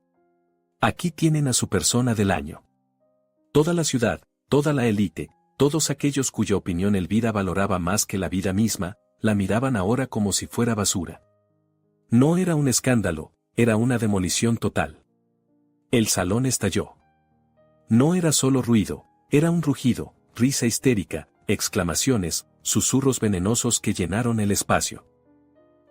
Aquí tienen a su persona del año. Toda la ciudad, toda la élite, todos aquellos cuya opinión Elvira valoraba más que la vida misma, la miraban ahora como si fuera basura. No era un escándalo, era una demolición total. El salón estalló. No era solo ruido, era un rugido, risa histérica, exclamaciones, susurros venenosos que llenaron el espacio.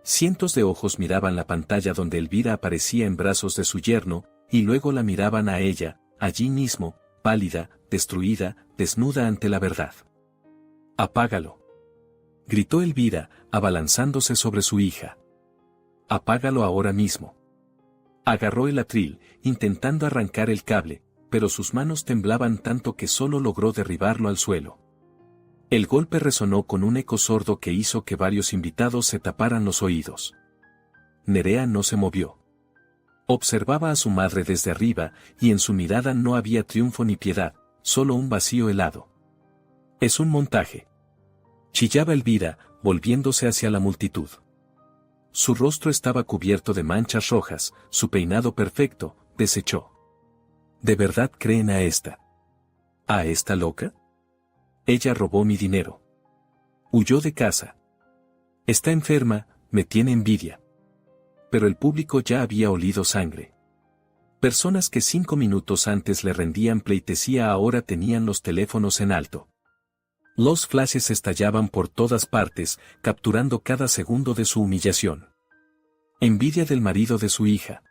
Cientos de ojos miraban la pantalla donde Elvira aparecía en brazos de su yerno, y luego la miraban a ella, allí mismo, pálida, destruida, desnuda ante la verdad. «Apágalo», gritó Elvira, abalanzándose sobre su hija. «Apágalo ahora mismo». Agarró el atril, intentando arrancar el cable, pero sus manos temblaban tanto que solo logró derribarlo al suelo. El golpe resonó con un eco sordo que hizo que varios invitados se taparan los oídos. Nerea no se movió. Observaba a su madre desde arriba, y en su mirada no había triunfo ni piedad, solo un vacío helado. «Es un montaje», chillaba Elvira, volviéndose hacia la multitud. Su rostro estaba cubierto de manchas rojas, su peinado perfecto, deshecho. ¿De verdad creen a esta? ¿A esta loca? Ella robó mi dinero. Huyó de casa. Está enferma, me tiene envidia. Pero el público ya había olido sangre. Personas que 5 minutos antes le rendían pleitesía ahora tenían los teléfonos en alto. Los flashes estallaban por todas partes, capturando cada segundo de su humillación. «Envidia del marido de su hija»,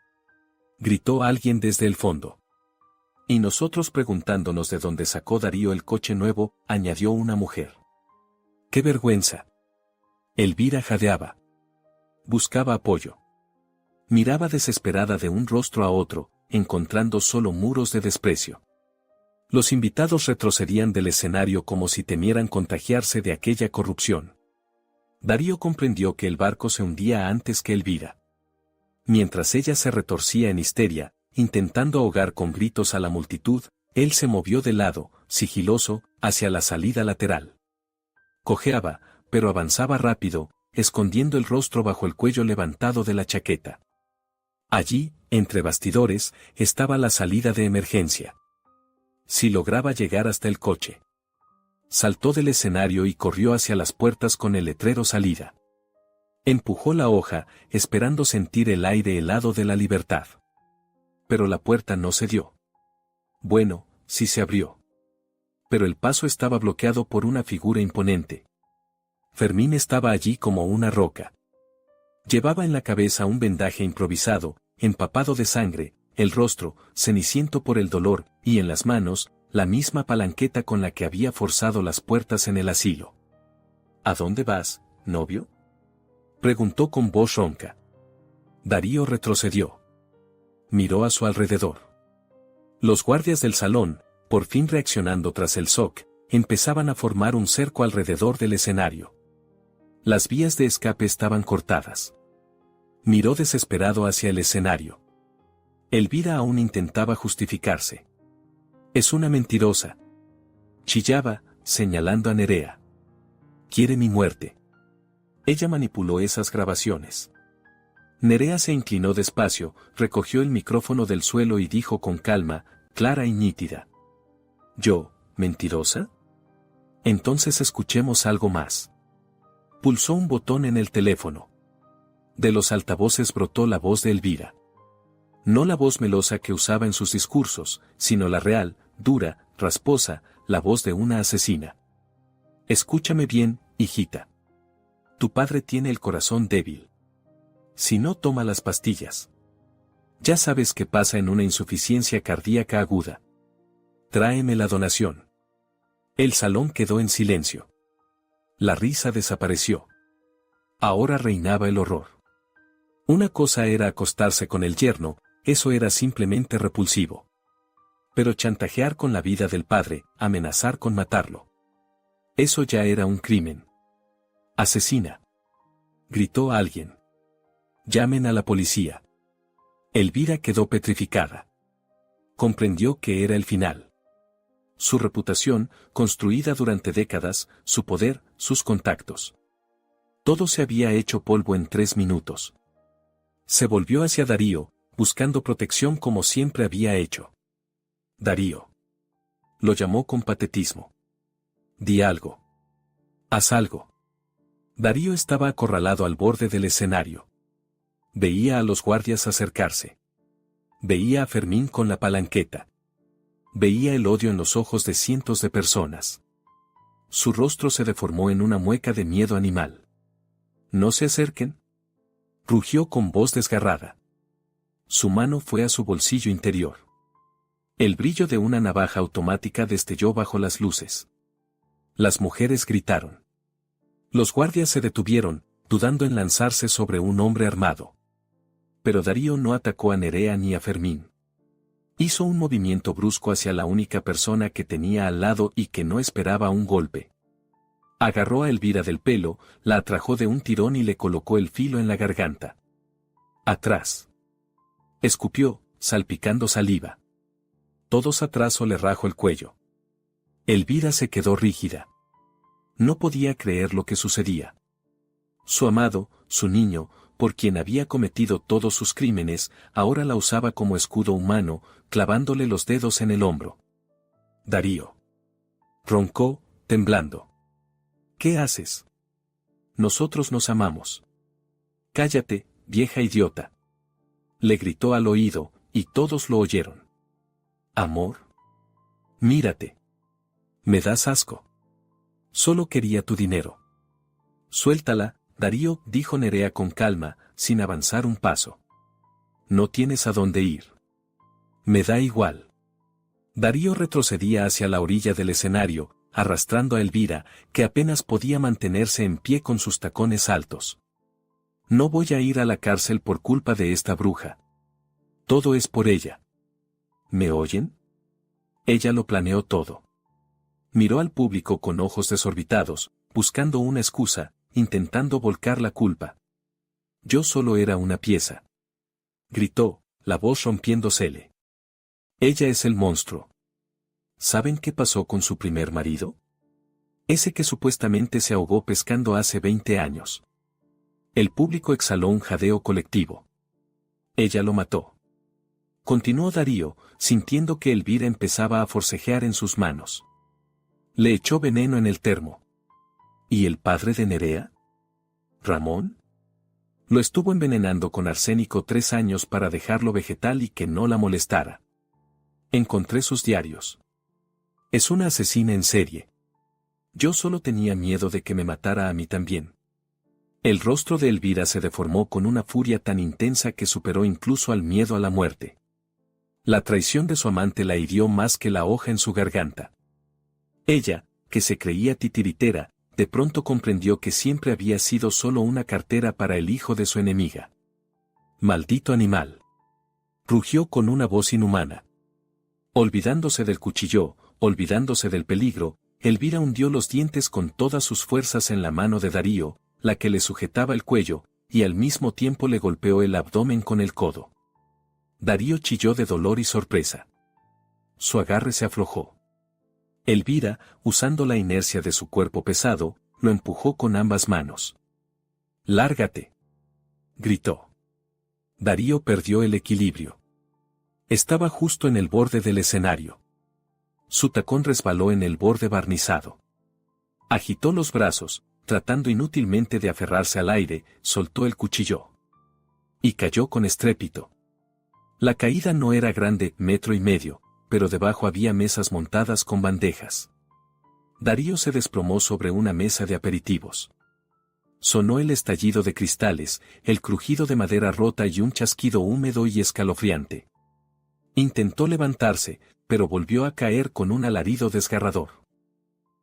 gritó alguien desde el fondo. «Y nosotros preguntándonos de dónde sacó Darío el coche nuevo», añadió una mujer. «¡Qué vergüenza!». Elvira jadeaba. Buscaba apoyo. Miraba desesperada de un rostro a otro, encontrando solo muros de desprecio. Los invitados retrocedían del escenario como si temieran contagiarse de aquella corrupción. Darío comprendió que el barco se hundía antes que Elvira. Mientras ella se retorcía en histeria, intentando ahogar con gritos a la multitud, él se movió de lado, sigiloso, hacia la salida lateral. Cojeaba, pero avanzaba rápido, escondiendo el rostro bajo el cuello levantado de la chaqueta. Allí, entre bastidores, estaba la salida de emergencia. Si lograba llegar hasta el coche. Saltó del escenario y corrió hacia las puertas con el letrero salida. Empujó la hoja, esperando sentir el aire helado de la libertad. Pero la puerta no se dio. Bueno, sí se abrió. Pero el paso estaba bloqueado por una figura imponente. Fermín estaba allí como una roca. Llevaba en la cabeza un vendaje improvisado, empapado de sangre, el rostro, ceniciento por el dolor, y en las manos, la misma palanqueta con la que había forzado las puertas en el asilo. «¿A dónde vas, novio?», preguntó con voz ronca. Darío retrocedió. Miró a su alrededor. Los guardias del salón, por fin reaccionando tras el shock, empezaban a formar un cerco alrededor del escenario. Las vías de escape estaban cortadas. Miró desesperado hacia el escenario. Elvira aún intentaba justificarse. Es una mentirosa. Chillaba, señalando a Nerea. Quiere mi muerte. Ella manipuló esas grabaciones. Nerea se inclinó despacio, recogió el micrófono del suelo y dijo con calma, clara y nítida. ¿Yo, mentirosa? Entonces escuchemos algo más. Pulsó un botón en el teléfono. De los altavoces brotó la voz de Elvira. No la voz melosa que usaba en sus discursos, sino la real, dura, rasposa, la voz de una asesina. Escúchame bien, hijita. Tu padre tiene el corazón débil. Si no toma las pastillas. Ya sabes qué pasa en una insuficiencia cardíaca aguda. Tráeme la donación. El salón quedó en silencio. La risa desapareció. Ahora reinaba el horror. Una cosa era acostarse con el yerno, eso era simplemente repulsivo. Pero chantajear con la vida del padre, amenazar con matarlo. Eso ya era un crimen. Asesina. Gritó alguien. Llamen a la policía. Elvira quedó petrificada. Comprendió que era el final. Su reputación, construida durante décadas, su poder, sus contactos. Todo se había hecho polvo en 3 minutos. Se volvió hacia Darío, buscando protección como siempre había hecho. Darío. Lo llamó con patetismo. Di algo. Haz algo. Darío estaba acorralado al borde del escenario. Veía a los guardias acercarse. Veía a Fermín con la palanqueta. Veía el odio en los ojos de cientos de personas. Su rostro se deformó en una mueca de miedo animal. ¿No se acerquen? Rugió con voz desgarrada. Su mano fue a su bolsillo interior. El brillo de una navaja automática destelló bajo las luces. Las mujeres gritaron. Los guardias se detuvieron, dudando en lanzarse sobre un hombre armado. Pero Darío no atacó a Nerea ni a Fermín. Hizo un movimiento brusco hacia la única persona que tenía al lado y que no esperaba un golpe. Agarró a Elvira del pelo, la atrajo de un tirón y le colocó el filo en la garganta. Atrás. Escupió, salpicando saliva. Todos atrás o le rajó el cuello. Elvira se quedó rígida. No podía creer lo que sucedía. Su amado, su niño, por quien había cometido todos sus crímenes, ahora la usaba como escudo humano, clavándole los dedos en el hombro. Darío. Roncó, temblando. ¿Qué haces? Nosotros nos amamos. Cállate, vieja idiota. Le gritó al oído, y todos lo oyeron. ¿Amor? Mírate. Me das asco. Solo quería tu dinero. Suéltala, Darío, dijo Nerea con calma, sin avanzar un paso. No tienes a dónde ir. Me da igual. Darío retrocedía hacia la orilla del escenario, arrastrando a Elvira, que apenas podía mantenerse en pie con sus tacones altos. No voy a ir a la cárcel por culpa de esta bruja. Todo es por ella. ¿Me oyen? Ella lo planeó todo. Miró al público con ojos desorbitados, buscando una excusa, intentando volcar la culpa. Yo solo era una pieza. Gritó, la voz rompiéndosele. Ella es el monstruo. ¿Saben qué pasó con su primer marido? Ese que supuestamente se ahogó pescando hace 20 años. El público exhaló un jadeo colectivo. Ella lo mató. Continuó Darío, sintiendo que Elvira empezaba a forcejear en sus manos. Le echó veneno en el termo. ¿Y el padre de Nerea? ¿Ramón? Lo estuvo envenenando con arsénico 3 años para dejarlo vegetal y que no la molestara. Encontré sus diarios. Es una asesina en serie. Yo solo tenía miedo de que me matara a mí también. El rostro de Elvira se deformó con una furia tan intensa que superó incluso al miedo a la muerte. La traición de su amante la hirió más que la hoja en su garganta. Ella, que se creía titiritera, de pronto comprendió que siempre había sido solo una cartera para el hijo de su enemiga. ¡Maldito animal! Rugió con una voz inhumana. Olvidándose del cuchillo, olvidándose del peligro, Elvira hundió los dientes con todas sus fuerzas en la mano de Darío, la que le sujetaba el cuello, y al mismo tiempo le golpeó el abdomen con el codo. Darío chilló de dolor y sorpresa. Su agarre se aflojó. Elvira, usando la inercia de su cuerpo pesado, lo empujó con ambas manos. «¡Lárgate!», gritó. Darío perdió el equilibrio. Estaba justo en el borde del escenario. Su tacón resbaló en el borde barnizado. Agitó los brazos, tratando inútilmente de aferrarse al aire, soltó el cuchillo. Y cayó con estrépito. La caída no era grande, 1,5 metros, pero debajo había mesas montadas con bandejas. Darío se desplomó sobre una mesa de aperitivos. Sonó el estallido de cristales, el crujido de madera rota y un chasquido húmedo y escalofriante. Intentó levantarse, pero volvió a caer con un alarido desgarrador.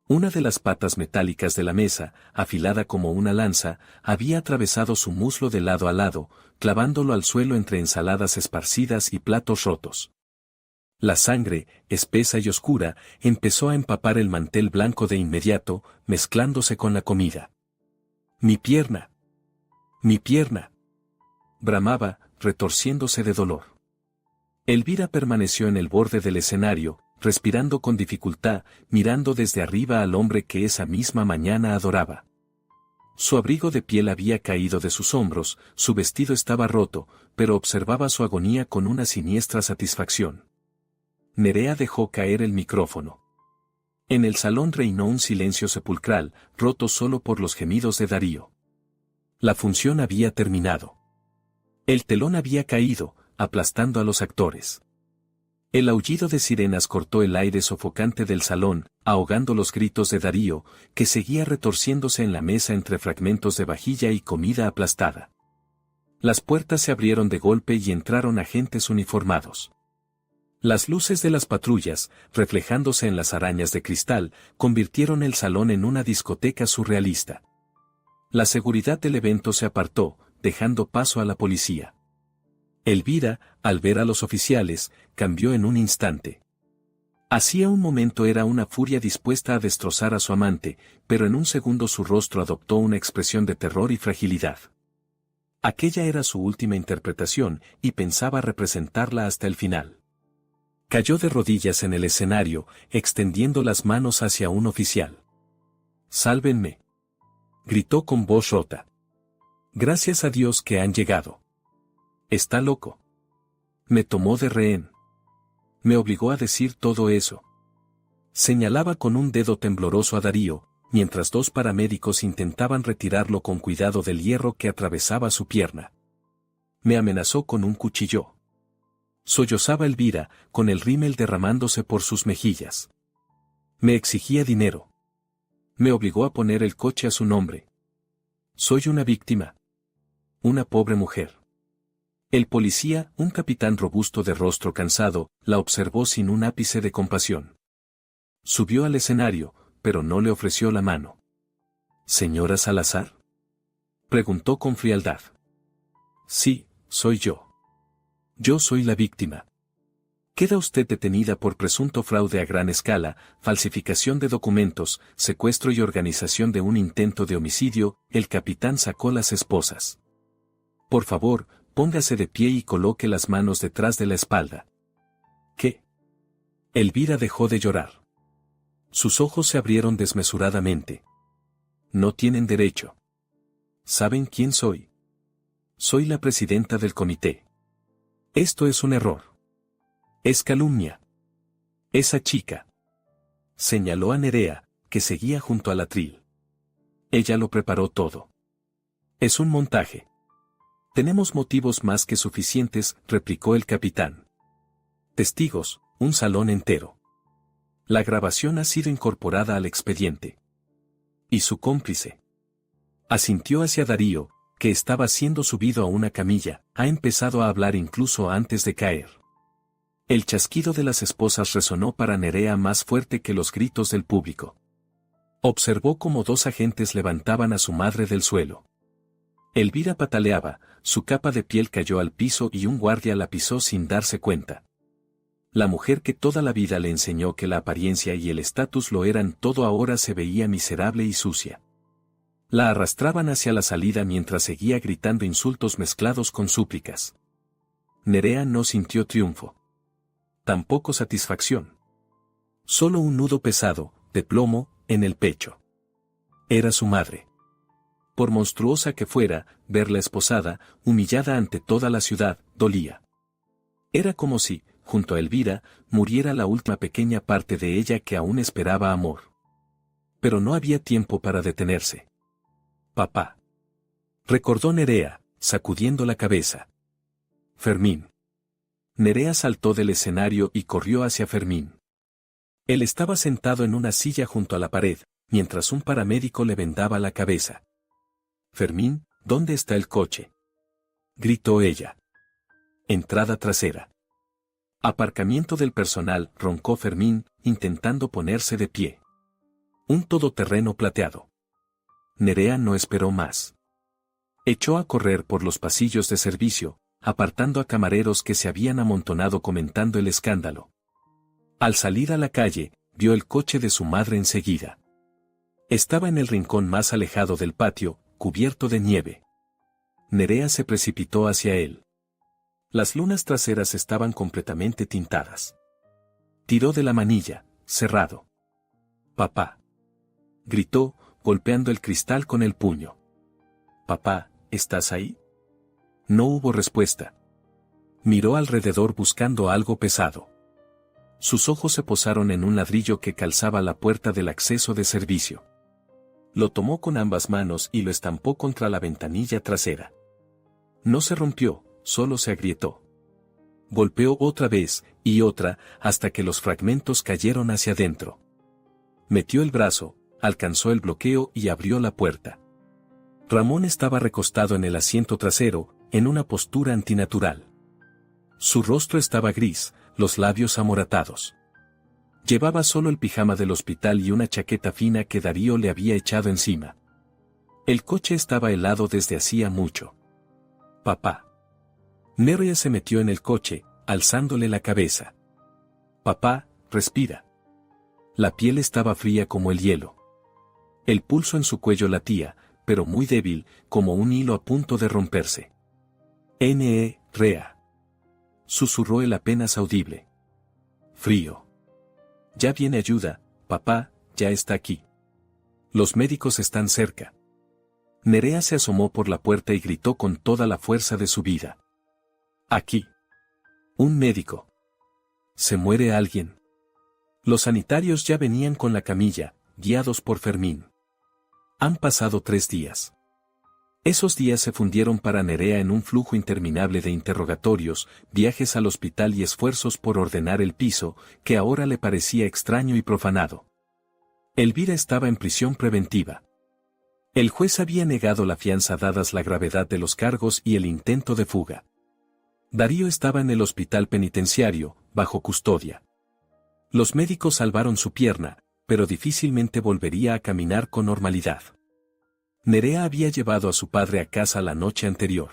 Una de las patas metálicas de la mesa, afilada como una lanza, había atravesado su muslo de lado a lado, clavándolo al suelo entre ensaladas esparcidas y platos rotos. La sangre, espesa y oscura, empezó a empapar el mantel blanco de inmediato, mezclándose con la comida. «¡Mi pierna! ¡Mi pierna!», bramaba, retorciéndose de dolor. Elvira permaneció en el borde del escenario, respirando con dificultad, mirando desde arriba al hombre que esa misma mañana adoraba. Su abrigo de piel había caído de sus hombros, su vestido estaba roto, pero observaba su agonía con una siniestra satisfacción. Nerea dejó caer el micrófono. En el salón reinó un silencio sepulcral, roto solo por los gemidos de Darío. La función había terminado. El telón había caído, aplastando a los actores. El aullido de sirenas cortó el aire sofocante del salón, ahogando los gritos de Darío, que seguía retorciéndose en la mesa entre fragmentos de vajilla y comida aplastada. Las puertas se abrieron de golpe y entraron agentes uniformados. Las luces de las patrullas, reflejándose en las arañas de cristal, convirtieron el salón en una discoteca surrealista. La seguridad del evento se apartó, dejando paso a la policía. Elvira, al ver a los oficiales, cambió en un instante. Hacía un momento era una furia dispuesta a destrozar a su amante, pero en un segundo su rostro adoptó una expresión de terror y fragilidad. Aquella era su última interpretación, y pensaba representarla hasta el final. Cayó de rodillas en el escenario, extendiendo las manos hacia un oficial. «¡Sálvenme!», gritó con voz rota. «Gracias a Dios que han llegado. Está loco. Me tomó de rehén. Me obligó a decir todo eso». Señalaba con un dedo tembloroso a Darío, mientras 2 paramédicos intentaban retirarlo con cuidado del hierro que atravesaba su pierna. «Me amenazó con un cuchillo». Sollozaba Elvira, con el rímel derramándose por sus mejillas. «Me exigía dinero. Me obligó a poner el coche a su nombre. Soy una víctima. Una pobre mujer». El policía, un capitán robusto de rostro cansado, la observó sin un ápice de compasión. Subió al escenario, pero no le ofreció la mano. «¿Señora Salazar?», preguntó con frialdad. «Sí, soy yo. Yo soy la víctima. Queda usted detenida por presunto fraude a gran escala, falsificación de documentos, secuestro y organización de un intento de homicidio». El capitán sacó las esposas. «Por favor, póngase de pie y coloque las manos detrás de la espalda». «¿Qué?». Elvira dejó de llorar. Sus ojos se abrieron desmesuradamente. «No tienen derecho. ¿Saben quién soy? Soy la presidenta del comité. Esto es un error. Es calumnia. Esa chica». Señaló a Nerea, que seguía junto al atril. «Ella lo preparó todo. Es un montaje». «Tenemos motivos más que suficientes», replicó el capitán. «Testigos, un salón entero. La grabación ha sido incorporada al expediente». «¿Y su cómplice?». Asintió hacia Darío, que estaba siendo subido a una camilla, ha empezado a hablar incluso antes de caer. El chasquido de las esposas resonó para Nerea más fuerte que los gritos del público. Observó cómo 2 agentes levantaban a su madre del suelo. Elvira pataleaba, su capa de piel cayó al piso y un guardia la pisó sin darse cuenta. La mujer que toda la vida le enseñó que la apariencia y el estatus lo eran todo ahora se veía miserable y sucia. La arrastraban hacia la salida mientras seguía gritando insultos mezclados con súplicas. Nerea no sintió triunfo. Tampoco satisfacción. Solo un nudo pesado, de plomo, en el pecho. Era su madre. Por monstruosa que fuera, verla esposada, humillada ante toda la ciudad, dolía. Era como si, junto a Elvira, muriera la última pequeña parte de ella que aún esperaba amor. Pero no había tiempo para detenerse. Papá. Recordó Nerea, sacudiendo la cabeza. Fermín. Nerea saltó del escenario y corrió hacia Fermín. Él estaba sentado en una silla junto a la pared, mientras un paramédico le vendaba la cabeza. Fermín, ¿dónde está el coche?, gritó ella. Entrada trasera. Aparcamiento del personal, roncó Fermín, intentando ponerse de pie. Un todoterreno plateado. Nerea no esperó más. Echó a correr por los pasillos de servicio, apartando a camareros que se habían amontonado comentando el escándalo. Al salir a la calle, vio el coche de su madre enseguida. Estaba en el rincón más alejado del patio, cubierto de nieve. Nerea se precipitó hacia él. Las lunas traseras estaban completamente tintadas. Tiró de la manilla, cerrado. «Papá», gritó, golpeando el cristal con el puño. «Papá, ¿estás ahí?». No hubo respuesta. Miró alrededor buscando algo pesado. Sus ojos se posaron en un ladrillo que calzaba la puerta del acceso de servicio. Lo tomó con ambas manos y lo estampó contra la ventanilla trasera. No se rompió, solo se agrietó. Golpeó otra vez, y otra, hasta que los fragmentos cayeron hacia adentro. Metió el brazo, alcanzó el bloqueo y abrió la puerta. Ramón estaba recostado en el asiento trasero, en una postura antinatural. Su rostro estaba gris, los labios amoratados. Llevaba solo el pijama del hospital y una chaqueta fina que Darío le había echado encima. El coche estaba helado desde hacía mucho. «Papá». Nerea se metió en el coche, alzándole la cabeza. «Papá, respira». La piel estaba fría como el hielo. El pulso en su cuello latía, pero muy débil, como un hilo a punto de romperse. Rea. Susurró él apenas audible. «Frío. Ya viene ayuda, papá, ya está aquí. Los médicos están cerca». Nerea se asomó por la puerta y gritó con toda la fuerza de su vida. «Aquí. Un médico. ¿Se muere alguien?». Los sanitarios ya venían con la camilla, guiados por Fermín. Han pasado 3 días. Esos días se fundieron para Nerea en un flujo interminable de interrogatorios, viajes al hospital y esfuerzos por ordenar el piso, que ahora le parecía extraño y profanado. Elvira estaba en prisión preventiva. El juez había negado la fianza dadas la gravedad de los cargos y el intento de fuga. Darío estaba en el hospital penitenciario, bajo custodia. Los médicos salvaron su pierna, pero difícilmente volvería a caminar con normalidad. Nerea había llevado a su padre a casa la noche anterior.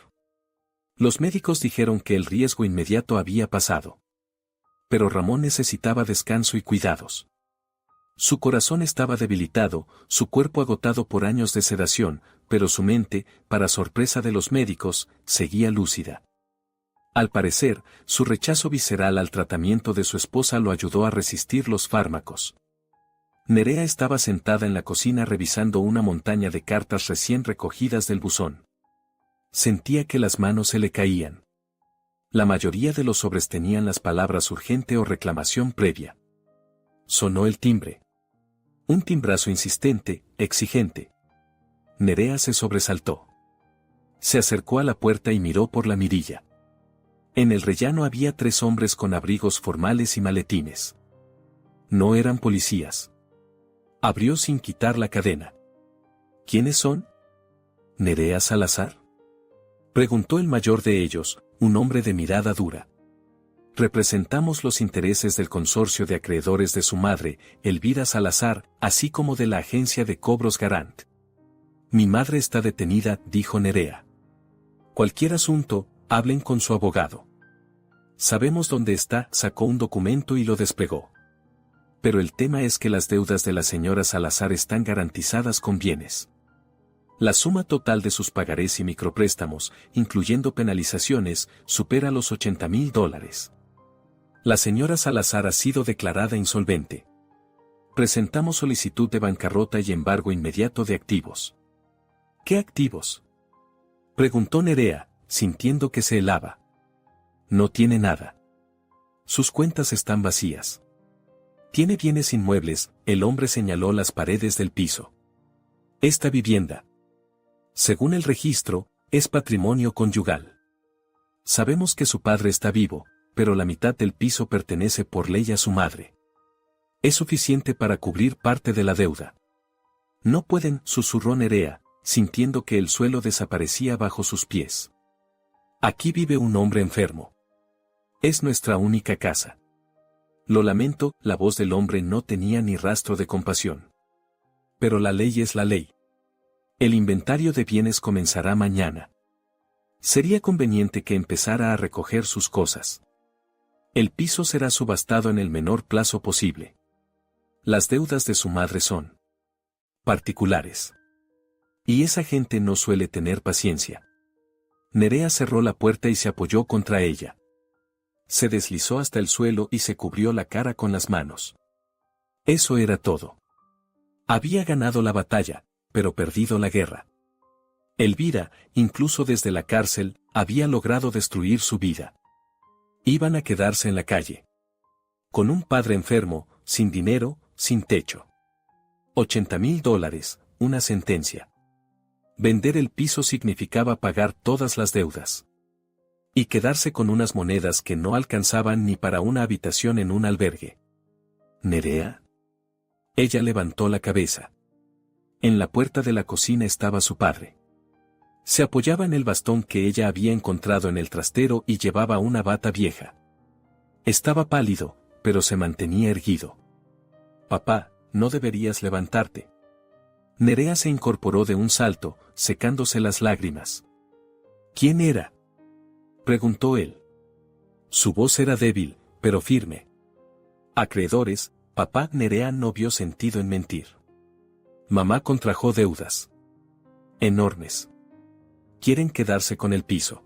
Los médicos dijeron que el riesgo inmediato había pasado. Pero Ramón necesitaba descanso y cuidados. Su corazón estaba debilitado, su cuerpo agotado por años de sedación, pero su mente, para sorpresa de los médicos, seguía lúcida. Al parecer, su rechazo visceral al tratamiento de su esposa lo ayudó a resistir los fármacos. Nerea estaba sentada en la cocina revisando una montaña de cartas recién recogidas del buzón. Sentía que las manos se le caían. La mayoría de los sobres tenían las palabras urgente o reclamación previa. Sonó el timbre. Un timbrazo insistente, exigente. Nerea se sobresaltó. Se acercó a la puerta y miró por la mirilla. En el rellano había 3 hombres con abrigos formales y maletines. No eran policías. Abrió sin quitar la cadena. ¿Quiénes son? ¿Nerea Salazar?, preguntó el mayor de ellos, un hombre de mirada dura. Representamos los intereses del consorcio de acreedores de su madre, Elvira Salazar, así como de la agencia de cobros Garant. Mi madre está detenida, dijo Nerea. Cualquier asunto, hablen con su abogado. Sabemos dónde está, sacó un documento y lo desplegó. Pero el tema es que las deudas de la señora Salazar están garantizadas con bienes. La suma total de sus pagarés y micropréstamos, incluyendo penalizaciones, supera los $80,000. La señora Salazar ha sido declarada insolvente. Presentamos solicitud de bancarrota y embargo inmediato de activos. ¿Qué activos?, preguntó Nerea, sintiendo que se helaba. No tiene nada. Sus cuentas están vacías. Tiene bienes inmuebles, el hombre señaló las paredes del piso. Esta vivienda, según el registro, es patrimonio conyugal. Sabemos que su padre está vivo, pero la mitad del piso pertenece por ley a su madre. Es suficiente para cubrir parte de la deuda. No pueden, susurró Nerea, sintiendo que el suelo desaparecía bajo sus pies. Aquí vive un hombre enfermo. Es nuestra única casa. Lo lamento, la voz del hombre no tenía ni rastro de compasión. Pero la ley es la ley. El inventario de bienes comenzará mañana. Sería conveniente que empezara a recoger sus cosas. El piso será subastado en el menor plazo posible. Las deudas de su madre son particulares. Y esa gente no suele tener paciencia. Nerea cerró la puerta y se apoyó contra ella. Se deslizó hasta el suelo y se cubrió la cara con las manos. Eso era todo. Había ganado la batalla, pero perdido la guerra. Elvira, incluso desde la cárcel, había logrado destruir su vida. Iban a quedarse en la calle. Con un padre enfermo, sin dinero, sin techo. $80,000, una sentencia. Vender el piso significaba pagar todas las deudas. Y quedarse con unas monedas que no alcanzaban ni para una habitación en un albergue. ¿Nerea? Ella levantó la cabeza. En la puerta de la cocina estaba su padre. Se apoyaba en el bastón que ella había encontrado en el trastero y llevaba una bata vieja. Estaba pálido, pero se mantenía erguido. Papá, no deberías levantarte. Nerea se incorporó de un salto, secándose las lágrimas. ¿Quién era?, preguntó él. Su voz era débil, pero firme. Acreedores, papá. Nerea no vio sentido en mentir. Mamá contrajo deudas. Enormes. Quieren quedarse con el piso.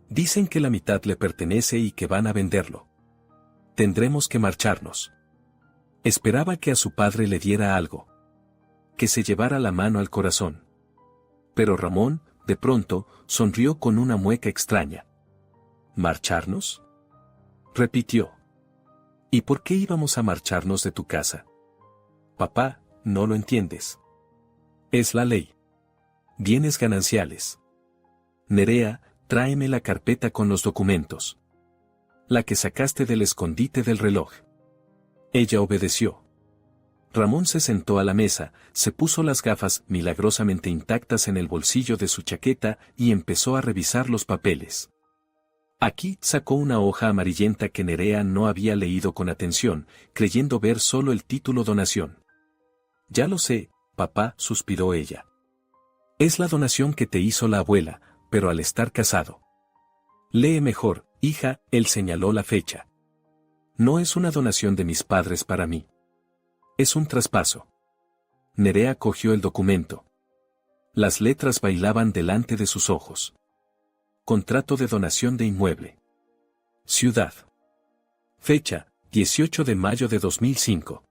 Dicen que la mitad le pertenece y que van a venderlo. Tendremos que marcharnos. Esperaba que a su padre le diera algo. Que se llevara la mano al corazón. Pero Ramón, de pronto, sonrió con una mueca extraña. ¿Marcharnos?, repitió. ¿Y por qué íbamos a marcharnos de tu casa? Papá, no lo entiendes. Es la ley. Bienes gananciales. Nerea, tráeme la carpeta con los documentos. La que sacaste del escondite del reloj. Ella obedeció. Ramón se sentó a la mesa, se puso las gafas milagrosamente intactas en el bolsillo de su chaqueta y empezó a revisar los papeles. Aquí sacó una hoja amarillenta que Nerea no había leído con atención, creyendo ver solo el título donación. Ya lo sé, papá, suspiró ella. Es la donación que te hizo la abuela, pero al estar casado. Lee mejor, hija, él señaló la fecha. No es una donación de mis padres para mí. Es un traspaso. Nerea cogió el documento. Las letras bailaban delante de sus ojos. Contrato de donación de inmueble. Ciudad. Fecha, 18 de mayo de 2005.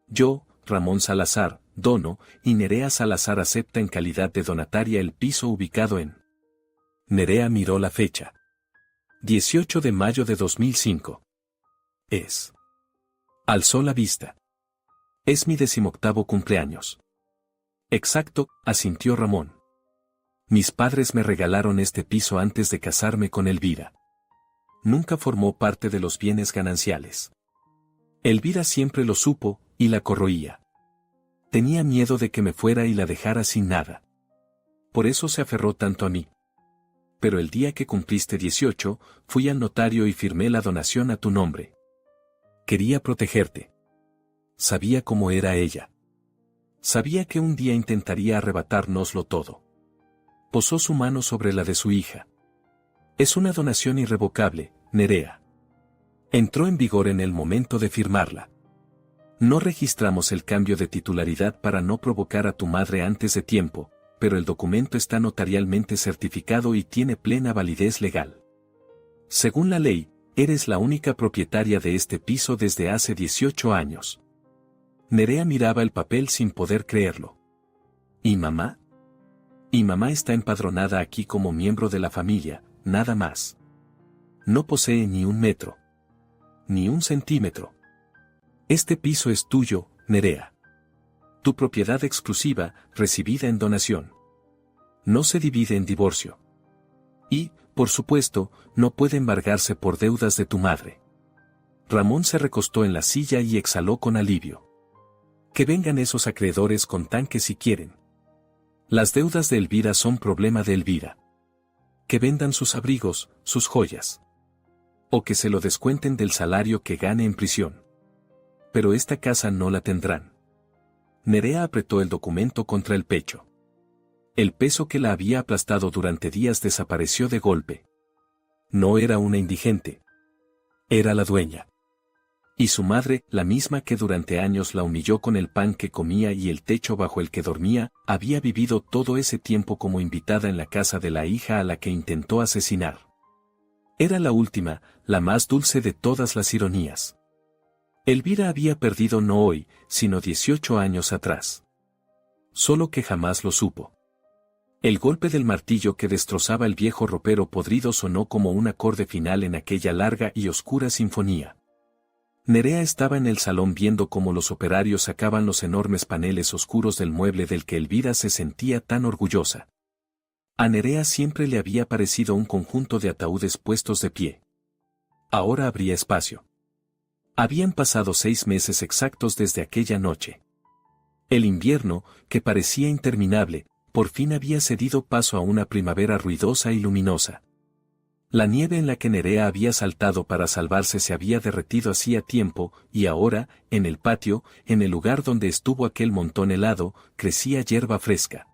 Yo, Ramón Salazar, dono, y Nerea Salazar acepta en calidad de donataria el piso ubicado en. Nerea miró la fecha. 18 de mayo de 2005. Es. Alzó la vista. Es mi 18º cumpleaños. Exacto, asintió Ramón. Mis padres me regalaron este piso antes de casarme con Elvira. Nunca formó parte de los bienes gananciales. Elvira siempre lo supo, y la corroía. Tenía miedo de que me fuera y la dejara sin nada. Por eso se aferró tanto a mí. Pero el día que cumpliste 18, fui al notario y firmé la donación a tu nombre. Quería protegerte. Sabía cómo era ella. Sabía que un día intentaría arrebatárnoslo todo. Posó su mano sobre la de su hija. Es una donación irrevocable, Nerea. Entró en vigor en el momento de firmarla. No registramos el cambio de titularidad para no provocar a tu madre antes de tiempo, pero el documento está notarialmente certificado y tiene plena validez legal. Según la ley, eres la única propietaria de este piso desde hace 18 años. Nerea miraba el papel sin poder creerlo. ¿Y mamá? Y mamá está empadronada aquí como miembro de la familia, nada más. No posee ni un metro. Ni un centímetro. Este piso es tuyo, Nerea. Tu propiedad exclusiva, recibida en donación. No se divide en divorcio. Y, por supuesto, no puede embargarse por deudas de tu madre. Ramón se recostó en la silla y exhaló con alivio. Que vengan esos acreedores con tanque si quieren. Las deudas de Elvira son problema de Elvira. Que vendan sus abrigos, sus joyas. O que se lo descuenten del salario que gane en prisión. Pero esta casa no la tendrán. Nerea apretó el documento contra el pecho. El peso que la había aplastado durante días desapareció de golpe. No era una indigente. Era la dueña. Y su madre, la misma que durante años la humilló con el pan que comía y el techo bajo el que dormía, había vivido todo ese tiempo como invitada en la casa de la hija a la que intentó asesinar. Era la última, la más dulce de todas las ironías. Elvira había perdido no hoy, sino 18 años atrás. Solo que jamás lo supo. El golpe del martillo que destrozaba el viejo ropero podrido sonó como un acorde final en aquella larga y oscura sinfonía. Nerea estaba en el salón viendo cómo los operarios sacaban los enormes paneles oscuros del mueble del que Elvira se sentía tan orgullosa. A Nerea siempre le había parecido un conjunto de ataúdes puestos de pie. Ahora habría espacio. Habían pasado 6 meses exactos desde aquella noche. El invierno, que parecía interminable, por fin había cedido paso a una primavera ruidosa y luminosa. La nieve en la que Nerea había saltado para salvarse se había derretido hacía tiempo, y ahora, en el patio, en el lugar donde estuvo aquel montón helado, crecía hierba fresca.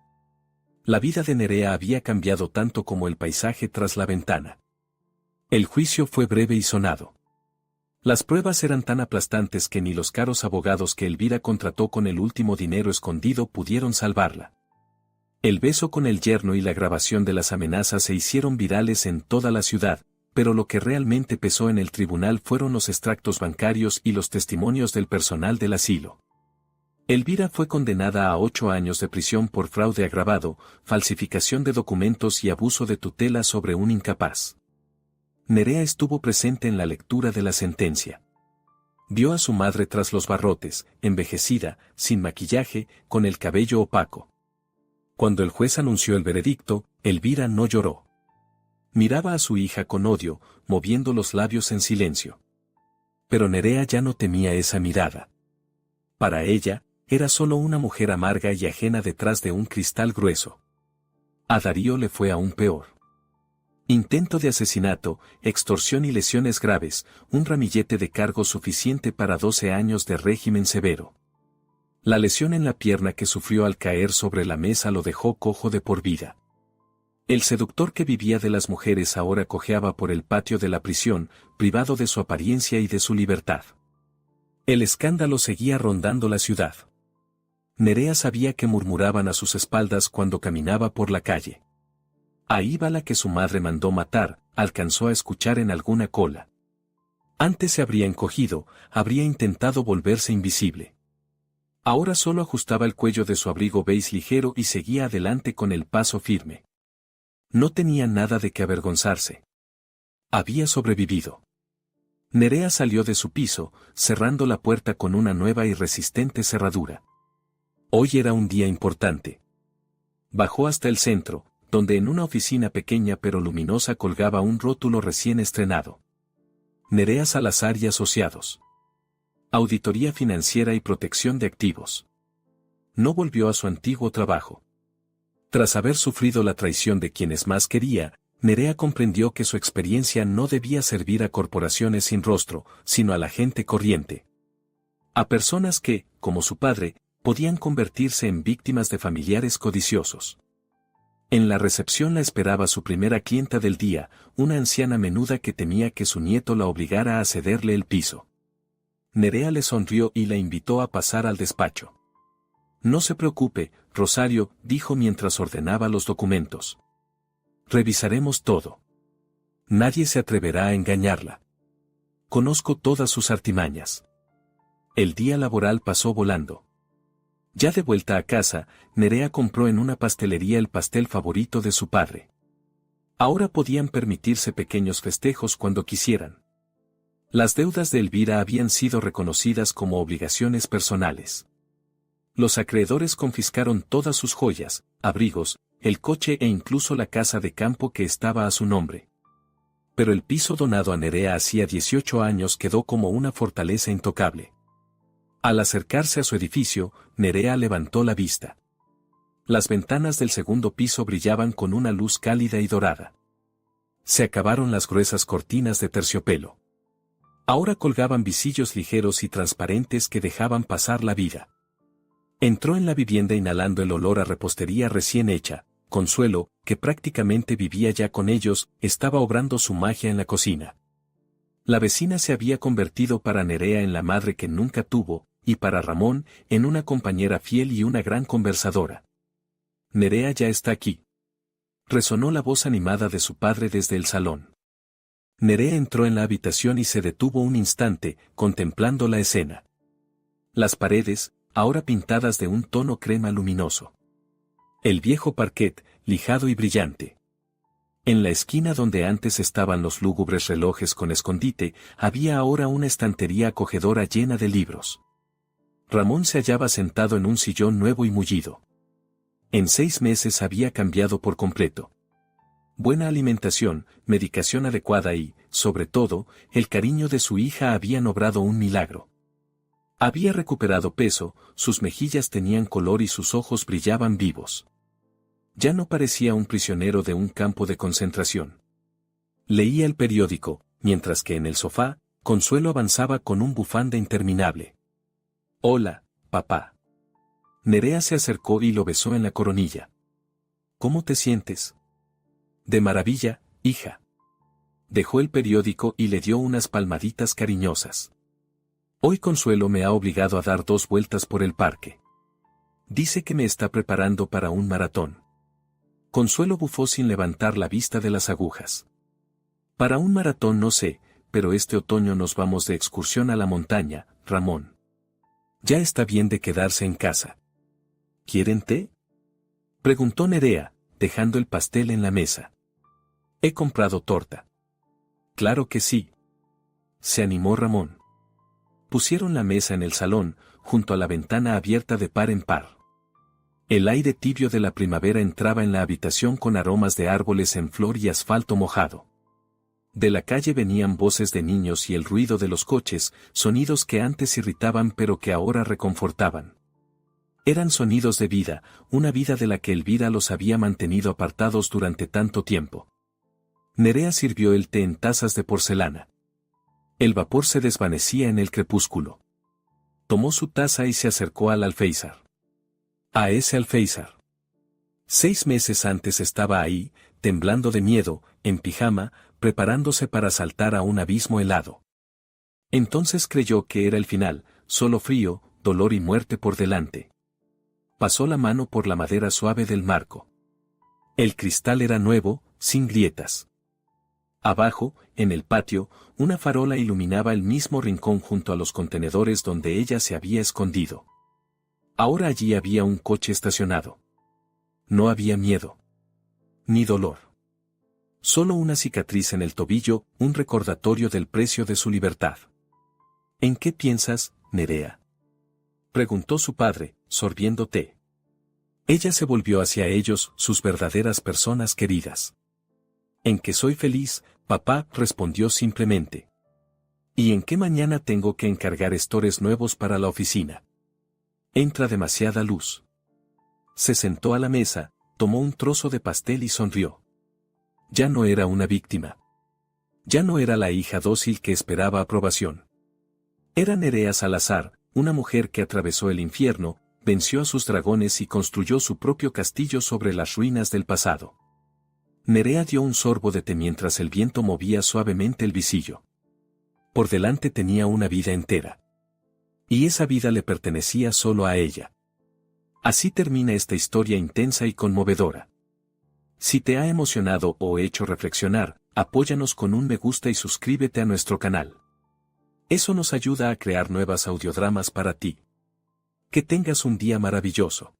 La vida de Nerea había cambiado tanto como el paisaje tras la ventana. El juicio fue breve y sonado. Las pruebas eran tan aplastantes que ni los caros abogados que Elvira contrató con el último dinero escondido pudieron salvarla. El beso con el yerno y la grabación de las amenazas se hicieron virales en toda la ciudad, pero lo que realmente pesó en el tribunal fueron los extractos bancarios y los testimonios del personal del asilo. Elvira fue condenada a 8 años de prisión por fraude agravado, falsificación de documentos y abuso de tutela sobre un incapaz. Nerea estuvo presente en la lectura de la sentencia. Vio a su madre tras los barrotes, envejecida, sin maquillaje, con el cabello opaco. Cuando el juez anunció el veredicto, Elvira no lloró. Miraba a su hija con odio, moviendo los labios en silencio. Pero Nerea ya no temía esa mirada. Para ella, era solo una mujer amarga y ajena detrás de un cristal grueso. A Darío le fue aún peor. Intento de asesinato, extorsión y lesiones graves, un ramillete de cargos suficiente para 12 años de régimen severo. La lesión en la pierna que sufrió al caer sobre la mesa lo dejó cojo de por vida. El seductor que vivía de las mujeres ahora cojeaba por el patio de la prisión, privado de su apariencia y de su libertad. El escándalo seguía rondando la ciudad. Nerea sabía que murmuraban a sus espaldas cuando caminaba por la calle. Ahí va la que su madre mandó matar, alcanzó a escuchar en alguna cola. Antes se habría encogido, habría intentado volverse invisible. Ahora solo ajustaba el cuello de su abrigo beige ligero y seguía adelante con el paso firme. No tenía nada de qué avergonzarse. Había sobrevivido. Nerea salió de su piso, cerrando la puerta con una nueva y resistente cerradura. Hoy era un día importante. Bajó hasta el centro, donde en una oficina pequeña pero luminosa colgaba un rótulo recién estrenado. Nerea Salazar y Asociados. Auditoría Financiera y Protección de Activos. No volvió a su antiguo trabajo. Tras haber sufrido la traición de quienes más quería, Nerea comprendió que su experiencia no debía servir a corporaciones sin rostro, sino a la gente corriente. A personas que, como su padre, podían convertirse en víctimas de familiares codiciosos. En la recepción la esperaba su primera clienta del día, una anciana menuda que temía que su nieto la obligara a cederle el piso. Nerea le sonrió y la invitó a pasar al despacho. No se preocupe, Rosario, dijo mientras ordenaba los documentos. Revisaremos todo. Nadie se atreverá a engañarla. Conozco todas sus artimañas. El día laboral pasó volando. Ya de vuelta a casa, Nerea compró en una pastelería el pastel favorito de su padre. Ahora podían permitirse pequeños festejos cuando quisieran. Las deudas de Elvira habían sido reconocidas como obligaciones personales. Los acreedores confiscaron todas sus joyas, abrigos, el coche e incluso la casa de campo que estaba a su nombre. Pero el piso donado a Nerea hacía 18 años quedó como una fortaleza intocable. Al acercarse a su edificio, Nerea levantó la vista. Las ventanas del segundo piso brillaban con una luz cálida y dorada. Se acabaron las gruesas cortinas de terciopelo. Ahora colgaban visillos ligeros y transparentes que dejaban pasar la vida. Entró en la vivienda inhalando el olor a repostería recién hecha. Consuelo, que prácticamente vivía ya con ellos, estaba obrando su magia en la cocina. La vecina se había convertido para Nerea en la madre que nunca tuvo, y para Ramón, en una compañera fiel y una gran conversadora. Nerea ya está aquí. Resonó la voz animada de su padre desde el salón. Nerea entró en la habitación y se detuvo un instante, contemplando la escena. Las paredes, ahora pintadas de un tono crema luminoso. El viejo parquet, lijado y brillante. En la esquina donde antes estaban los lúgubres relojes con escondite, había ahora una estantería acogedora llena de libros. Ramón se hallaba sentado en un sillón nuevo y mullido. En 6 meses había cambiado por completo. Buena alimentación, medicación adecuada y, sobre todo, el cariño de su hija habían obrado un milagro. Había recuperado peso, sus mejillas tenían color y sus ojos brillaban vivos. Ya no parecía un prisionero de un campo de concentración. Leía el periódico, mientras que en el sofá, Consuelo avanzaba con un bufanda interminable. «Hola, papá». Nerea se acercó y lo besó en la coronilla. «¿Cómo te sientes?» «De maravilla, hija». Dejó el periódico y le dio unas palmaditas cariñosas. «Hoy Consuelo me ha obligado a dar 2 vueltas por el parque. Dice que me está preparando para un maratón». Consuelo bufó sin levantar la vista de las agujas. «Para un maratón no sé, pero este otoño nos vamos de excursión a la montaña, Ramón. Ya está bien de quedarse en casa». «¿Quieren té?», preguntó Nerea, dejando el pastel en la mesa. «He comprado torta». «Claro que sí», se animó Ramón. Pusieron la mesa en el salón, junto a la ventana abierta de par en par. El aire tibio de la primavera entraba en la habitación con aromas de árboles en flor y asfalto mojado. De la calle venían voces de niños y el ruido de los coches, sonidos que antes irritaban pero que ahora reconfortaban. Eran sonidos de vida, una vida de la que Elvira los había mantenido apartados durante tanto tiempo. Nerea sirvió el té en tazas de porcelana. El vapor se desvanecía en el crepúsculo. Tomó su taza y se acercó al alféizar. A ese alféizar. 6 meses antes estaba ahí, temblando de miedo, en pijama, preparándose para saltar a un abismo helado. Entonces creyó que era el final, solo frío, dolor y muerte por delante. Pasó la mano por la madera suave del marco. El cristal era nuevo, sin grietas. Abajo, en el patio, una farola iluminaba el mismo rincón junto a los contenedores donde ella se había escondido. Ahora allí había un coche estacionado. No había miedo. Ni dolor. Solo una cicatriz en el tobillo, un recordatorio del precio de su libertad. ¿En qué piensas, Nerea?, preguntó su padre, sorbiendo té. Ella se volvió hacia ellos, sus verdaderas personas queridas. «En que soy feliz, papá», respondió simplemente. «¿Y en qué mañana tengo que encargar estores nuevos para la oficina? Entra demasiada luz». Se sentó a la mesa, tomó un trozo de pastel y sonrió. Ya no era una víctima. Ya no era la hija dócil que esperaba aprobación. Era Nerea Salazar, una mujer que atravesó el infierno, venció a sus dragones y construyó su propio castillo sobre las ruinas del pasado. Nerea dio un sorbo de té mientras el viento movía suavemente el visillo. Por delante tenía una vida entera. Y esa vida le pertenecía solo a ella. Así termina esta historia intensa y conmovedora. Si te ha emocionado o hecho reflexionar, apóyanos con un me gusta y suscríbete a nuestro canal. Eso nos ayuda a crear nuevas audiodramas para ti. Que tengas un día maravilloso.